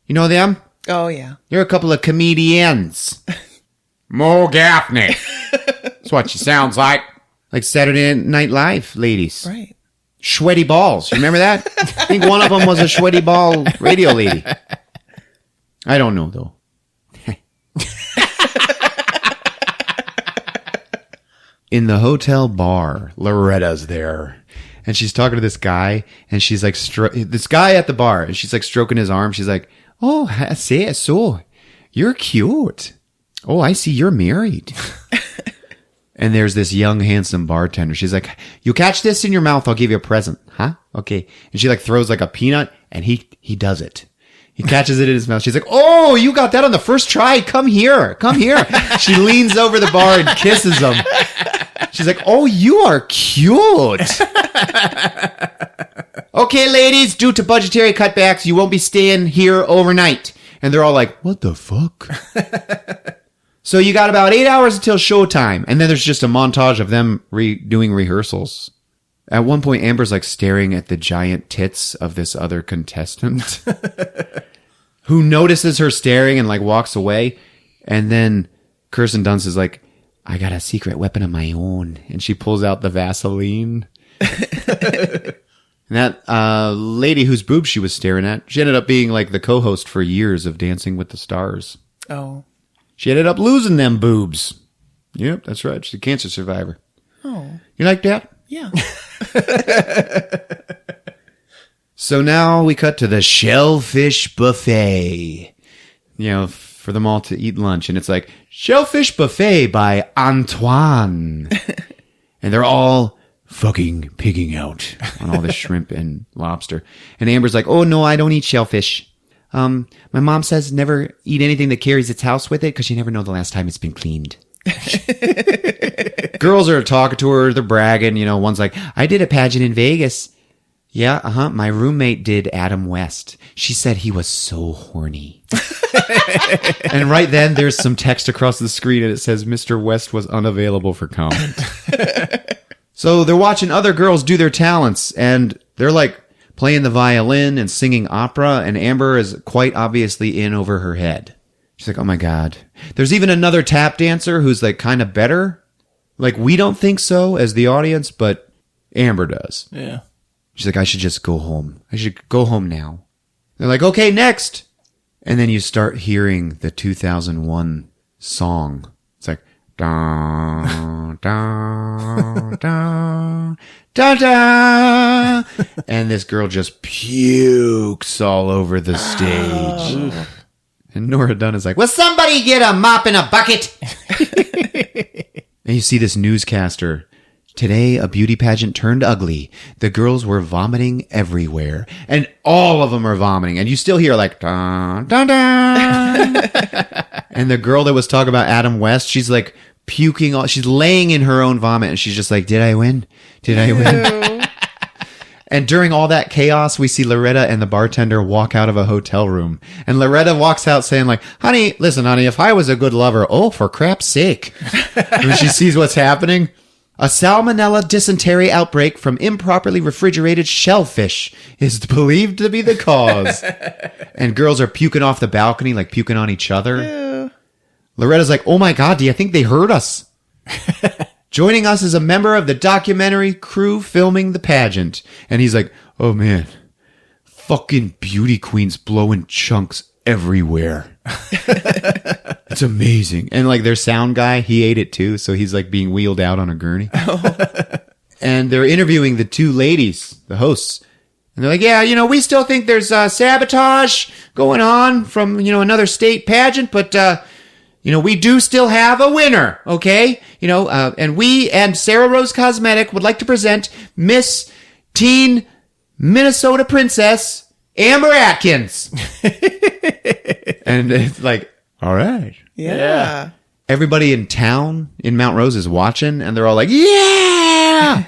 You know them? Oh, yeah. They're a couple of comedians. Mo Gaffney. That's what she sounds like. Like Saturday Night Live ladies. Right. Sweaty balls. You remember that? I think one of them was a sweaty ball radio lady. I don't know, though. In the hotel bar, Loretta's there. and she's talking to this guy, and she's like, this guy at the bar, and she's like stroking his arm. She's like, oh, I say it so. You're cute. Oh, I see you're married. And there's this young, handsome bartender. She's like, you catch this in your mouth, I'll give you a present. Huh? Okay. And she like throws like a peanut, and he does it. He catches it in his mouth. She's like, oh, you got that on the first try. Come here. Come here. She leans over the bar and kisses him. She's like, oh, you are cute. Okay, ladies, due to budgetary cutbacks, you won't be staying here overnight. And they're all like, what the fuck? So you got about 8 hours until showtime. And then there's just a montage of them doing rehearsals. At one point, Amber's like staring at the giant tits of this other contestant who notices her staring and like walks away. And then Kirsten Dunst is like, I got a secret weapon of my own. And she pulls out the Vaseline. And that lady whose boobs she was staring at, she ended up being like the co-host for years of Dancing with the Stars. Oh. She ended up losing them boobs. Yep, that's right. She's a cancer survivor. Oh. You like that? Yeah. So now we cut to the shellfish buffet, you know, for them all to eat lunch. And it's like, Shellfish Buffet by Antoine. And they're all fucking pigging out on all this shrimp and lobster. And Amber's like, oh, no, I don't eat shellfish. My mom says never eat anything that carries its house with it because you never know the last time it's been cleaned. Girls are talking to her. They're bragging. You know, one's like, I did a pageant in Vegas. Yeah, my roommate did Adam West. She said he was so horny. And right then, there's some text across the screen, and it says, Mr. West was unavailable for comment. So they're watching other girls do their talents, and they're like playing the violin and singing opera, and Amber is quite obviously in over her head. She's like, oh my God. There's even another tap dancer who's like kind of better. Like, we don't think so as the audience, but Amber does. Yeah. She's like, I should just go home. I should go home now. They're like, okay, next. And then you start hearing the 2001 song. It's like, da, da, da, da, da. And this girl just pukes all over the stage. And Nora Dunn is like, will somebody get a mop and a bucket? And you see this newscaster. Today, a beauty pageant turned ugly. The girls were vomiting everywhere. And all of them are vomiting. And you still hear like, dun, dun, dun. And the girl that was talking about Adam West, she's like puking. She's laying in her own vomit. And she's just like, did I win? Did I win? And during all that chaos, we see Loretta and the bartender walk out of a hotel room. And Loretta walks out saying like, honey, listen, honey, if I was a good lover, oh, for crap's sake. When she sees what's happening, a salmonella dysentery outbreak from improperly refrigerated shellfish is believed to be the cause. And girls are puking off the balcony, like puking on each other. Ew. Loretta's like, oh my God, do you think they heard us? Joining us is a member of the documentary crew filming the pageant. And he's like, oh man, fucking beauty queens blowing chunks everywhere. It's amazing. And like their sound guy, he ate it too. So he's like being wheeled out on a gurney. And they're interviewing the two ladies, the hosts. And they're like, yeah, you know, we still think there's sabotage going on from, you know, another state pageant. But, you know, we do still have a winner. Okay. You know, and we and Sarah Rose Cosmetic would like to present Miss Teen Minnesota Princess Amber Atkins. And it's like, all right. Yeah. Everybody in town in Mount Rose is watching, and they're all like, yeah!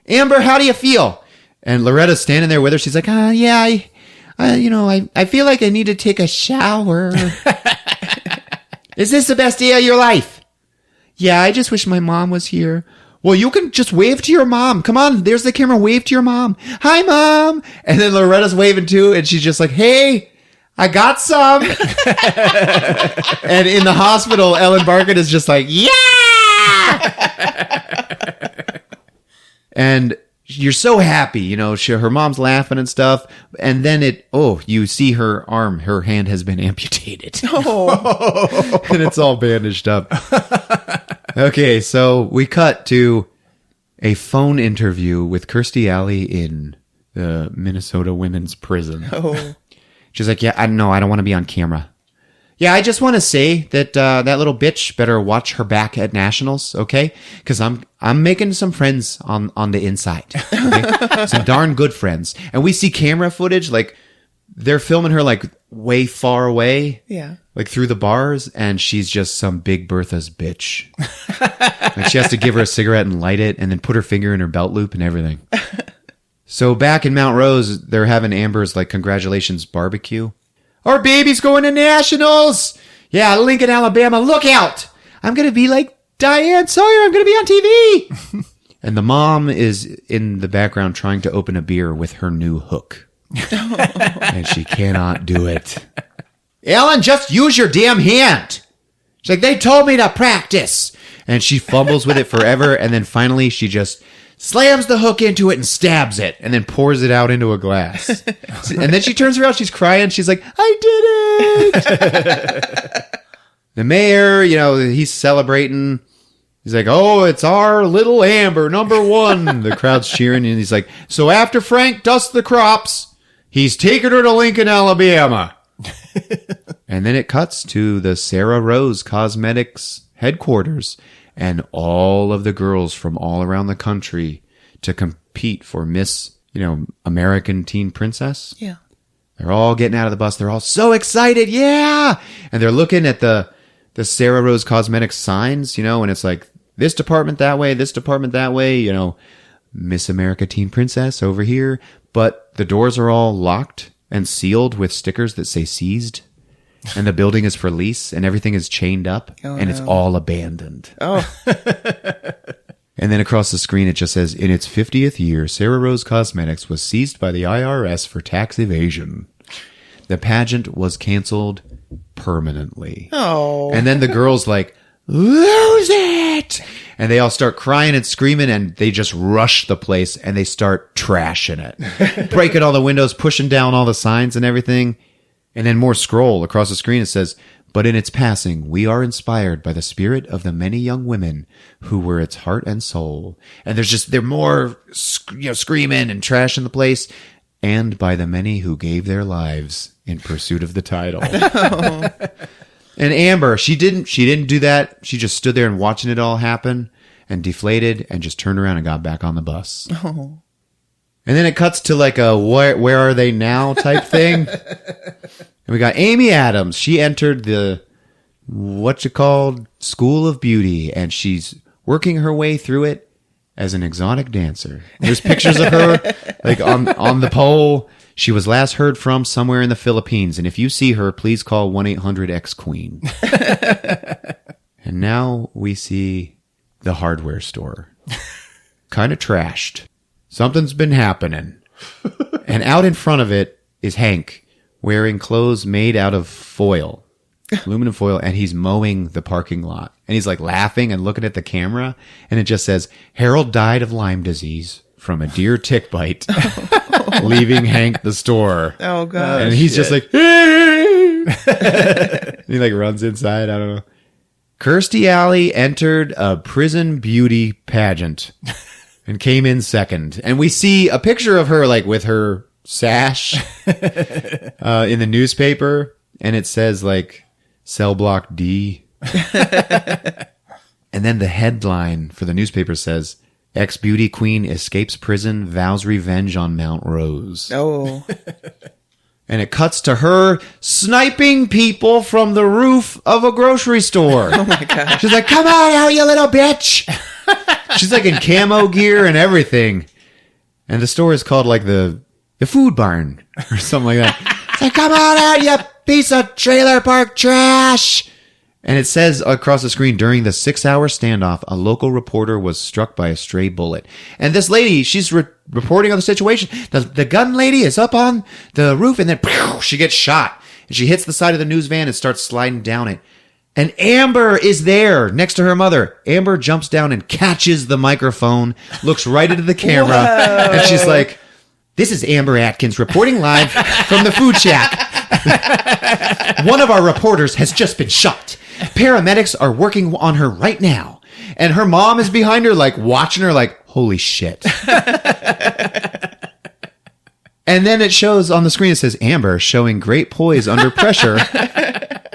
Amber, how do you feel? And Loretta's standing there with her. She's like, yeah, I feel like I need to take a shower. Is this the best day of your life? Yeah, I just wish my mom was here. Well, you can just wave to your mom. Come on, there's the camera. Wave to your mom. Hi, Mom. And then Loretta's waving too, and she's just like, hey, I got some. And in the hospital, Ellen Barkin is just like, yeah! And you're so happy, you know, her mom's laughing and stuff. And then you see her arm, her hand has been amputated. And it's all bandaged up. Okay, so we cut to a phone interview with Kirstie Alley in the Minnesota women's prison. Oh. She's like, yeah, I don't want to be on camera. Yeah, I just want to say that that little bitch better watch her back at nationals, okay? Because I'm making some friends on the inside, okay? Some darn good friends. And we see camera footage, like they're filming her like way far away, Yeah. like through the bars, and she's just some Big Bertha's bitch. Like she has to give her a cigarette and light it, and then put her finger in her belt loop and everything. So back in Mount Rose, they're having Amber's like congratulations barbecue. Our baby's going to nationals. Yeah, Lincoln, Alabama. Look out. I'm going to be like Diane Sawyer. I'm going to be on TV. And the mom is in the background trying to open a beer with her new hook. And she cannot do it. Ellen, just use your damn hand. She's like, they told me to practice. And she fumbles with it forever. And then finally she just slams the hook into it and stabs it and then pours it out into a glass. And then she turns around, she's crying. She's like, I did it. The mayor, he's celebrating. He's like, oh, it's our little Amber, number 1. The crowd's cheering. And he's like, so after Frank dusts the crops, he's taking her to Lincoln, Alabama. And then it cuts to the Sarah Rose Cosmetics headquarters. And all of the girls from all around the country to compete for Miss, American Teen Princess. Yeah. They're all getting out of the bus. They're all so excited. Yeah. And they're looking at the Sarah Rose Cosmetics signs, and it's like this department that way, Miss America Teen Princess over here. But the doors are all locked and sealed with stickers that say seized. And the building is for lease, and everything is chained up, and it's all abandoned. Oh. And then across the screen, it just says, in its 50th year, Sarah Rose Cosmetics was seized by the IRS for tax evasion. The pageant was canceled permanently. Oh. And then the girls like, lose it! And they all start crying and screaming, and they just rush the place, and they start trashing it. Breaking all the windows, pushing down all the signs and everything. And then more scroll across the screen. It says, but in its passing, we are inspired by the spirit of the many young women who were its heart and soul. And they're more, screaming and trashing the place. And by the many who gave their lives in pursuit of the title. Oh. And Amber, she didn't do that. She just stood there and watching it all happen and deflated and just turned around and got back on the bus. Oh. And then it cuts to like a where are they now type thing. And we got Amy Adams. She entered the School of Beauty, and she's working her way through it as an exotic dancer. There's pictures of her like on the pole. She was last heard from somewhere in the Philippines, and if you see her, please call 1-800-X-Queen. And now we see the hardware store. Kind of trashed. Something's been happening. And out in front of it is Hank wearing clothes made out of foil, aluminum foil, and he's mowing the parking lot. And he's like laughing and looking at the camera. And it just says, Harold died of Lyme disease from a deer tick bite, leaving Hank the store. Oh, God. And he's just like, and he like runs inside. I don't know. Kirstie Alley entered a prison beauty pageant. And came in second. And we see a picture of her, like, with her sash in the newspaper. And it says, like, cell block D. And then the headline for the newspaper says, ex-beauty queen escapes prison, vows revenge on Mount Rose. Oh. And it cuts to her sniping people from the roof of a grocery store. Oh, my God. She's like, come on out, you little bitch. She's like in camo gear and everything. And the store is called like the food barn or something like that. It's like, come on out, you piece of trailer park trash. And it says across the screen, during the 6-hour standoff, a local reporter was struck by a stray bullet. And this lady, she's reporting on the situation. The gun lady is up on the roof, and then she gets shot. And she hits the side of the news van and starts sliding down it. And Amber is there next to her mother. Amber jumps down and catches the microphone, looks right into the camera, and she's like, this is Amber Atkins reporting live from the food shack. One of our reporters has just been shot. Paramedics are working on her right now. And her mom is behind her, like, watching her, like, holy shit. And then it shows on the screen, it says, Amber, showing great poise under pressure,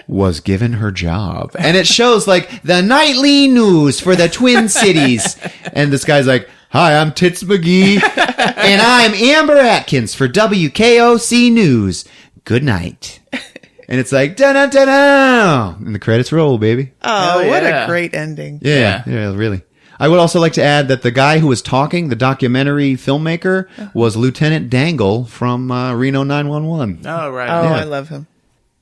was given her job. And it shows, like, the nightly news for the Twin Cities. And this guy's like, hi, I'm Tits McGee, and I'm Amber Atkins for WKOC News. Good night. And it's like, da-da-da-da. And the credits roll, baby. Oh, Hell what yeah. a great ending. Yeah, really. I would also like to add that the guy who was talking, the documentary filmmaker, was Lieutenant Dangle from Reno 911. Oh, right. Oh, Yeah. I love him.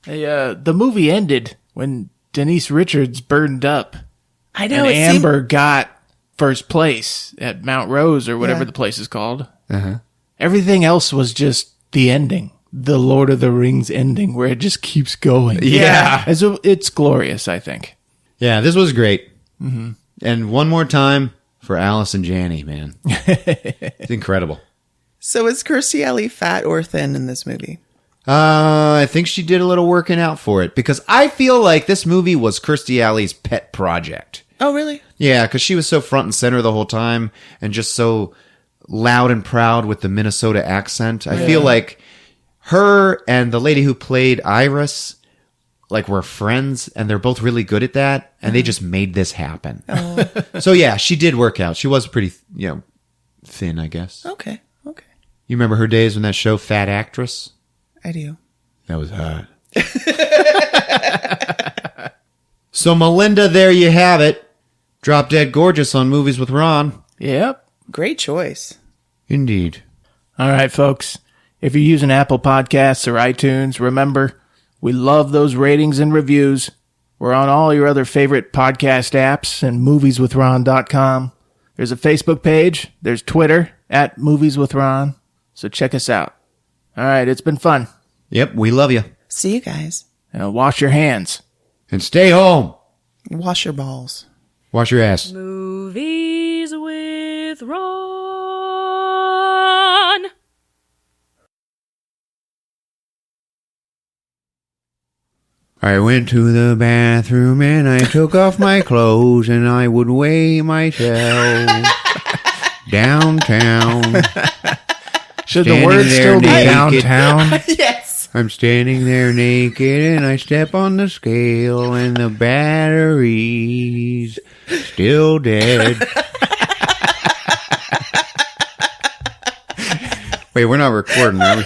The movie ended when Denise Richards burned up. I know. And it Amber got first place at Mount Rose or whatever Yeah. the place is called. Uh-huh. Everything else was just the ending. The Lord of the Rings ending where it just keeps going. Yeah. And so it's glorious, I think. Yeah, this was great. Mm-hmm. And one more time for Alice and Janney, man. It's incredible. So is Kirstie Alley fat or thin in this movie? I think she did a little working out for it because I feel like this movie was Kirstie Alley's pet project. Oh, really? Yeah, because she was so front and center the whole time and just so loud and proud with the Minnesota accent. I feel like her and the lady who played Iris like were friends and they're both really good at that and they just made this happen. So yeah, she did work out. She was pretty, thin, I guess. Okay. You remember her days when that show Fat Actress? I do. That was hot. So Melinda, there you have it. Drop Dead Gorgeous on Movies with Ron. Yep. Great choice. Indeed. All right, folks. If you're using Apple Podcasts or iTunes, remember, we love those ratings and reviews. We're on all your other favorite podcast apps and movieswithron.com. There's a Facebook page. There's Twitter at Movies with Ron. So check us out. All right, it's been fun. Yep, we love you. See you guys. Wash your hands. And stay home. Wash your balls. Wash your ass. Movies with Ron. I went to the bathroom and I took off my clothes and I would weigh myself downtown. Should Standing the word there still be naked. downtown? Yes. I'm standing there naked and I step on the scale and the battery's still dead. Wait, we're not recording, are we?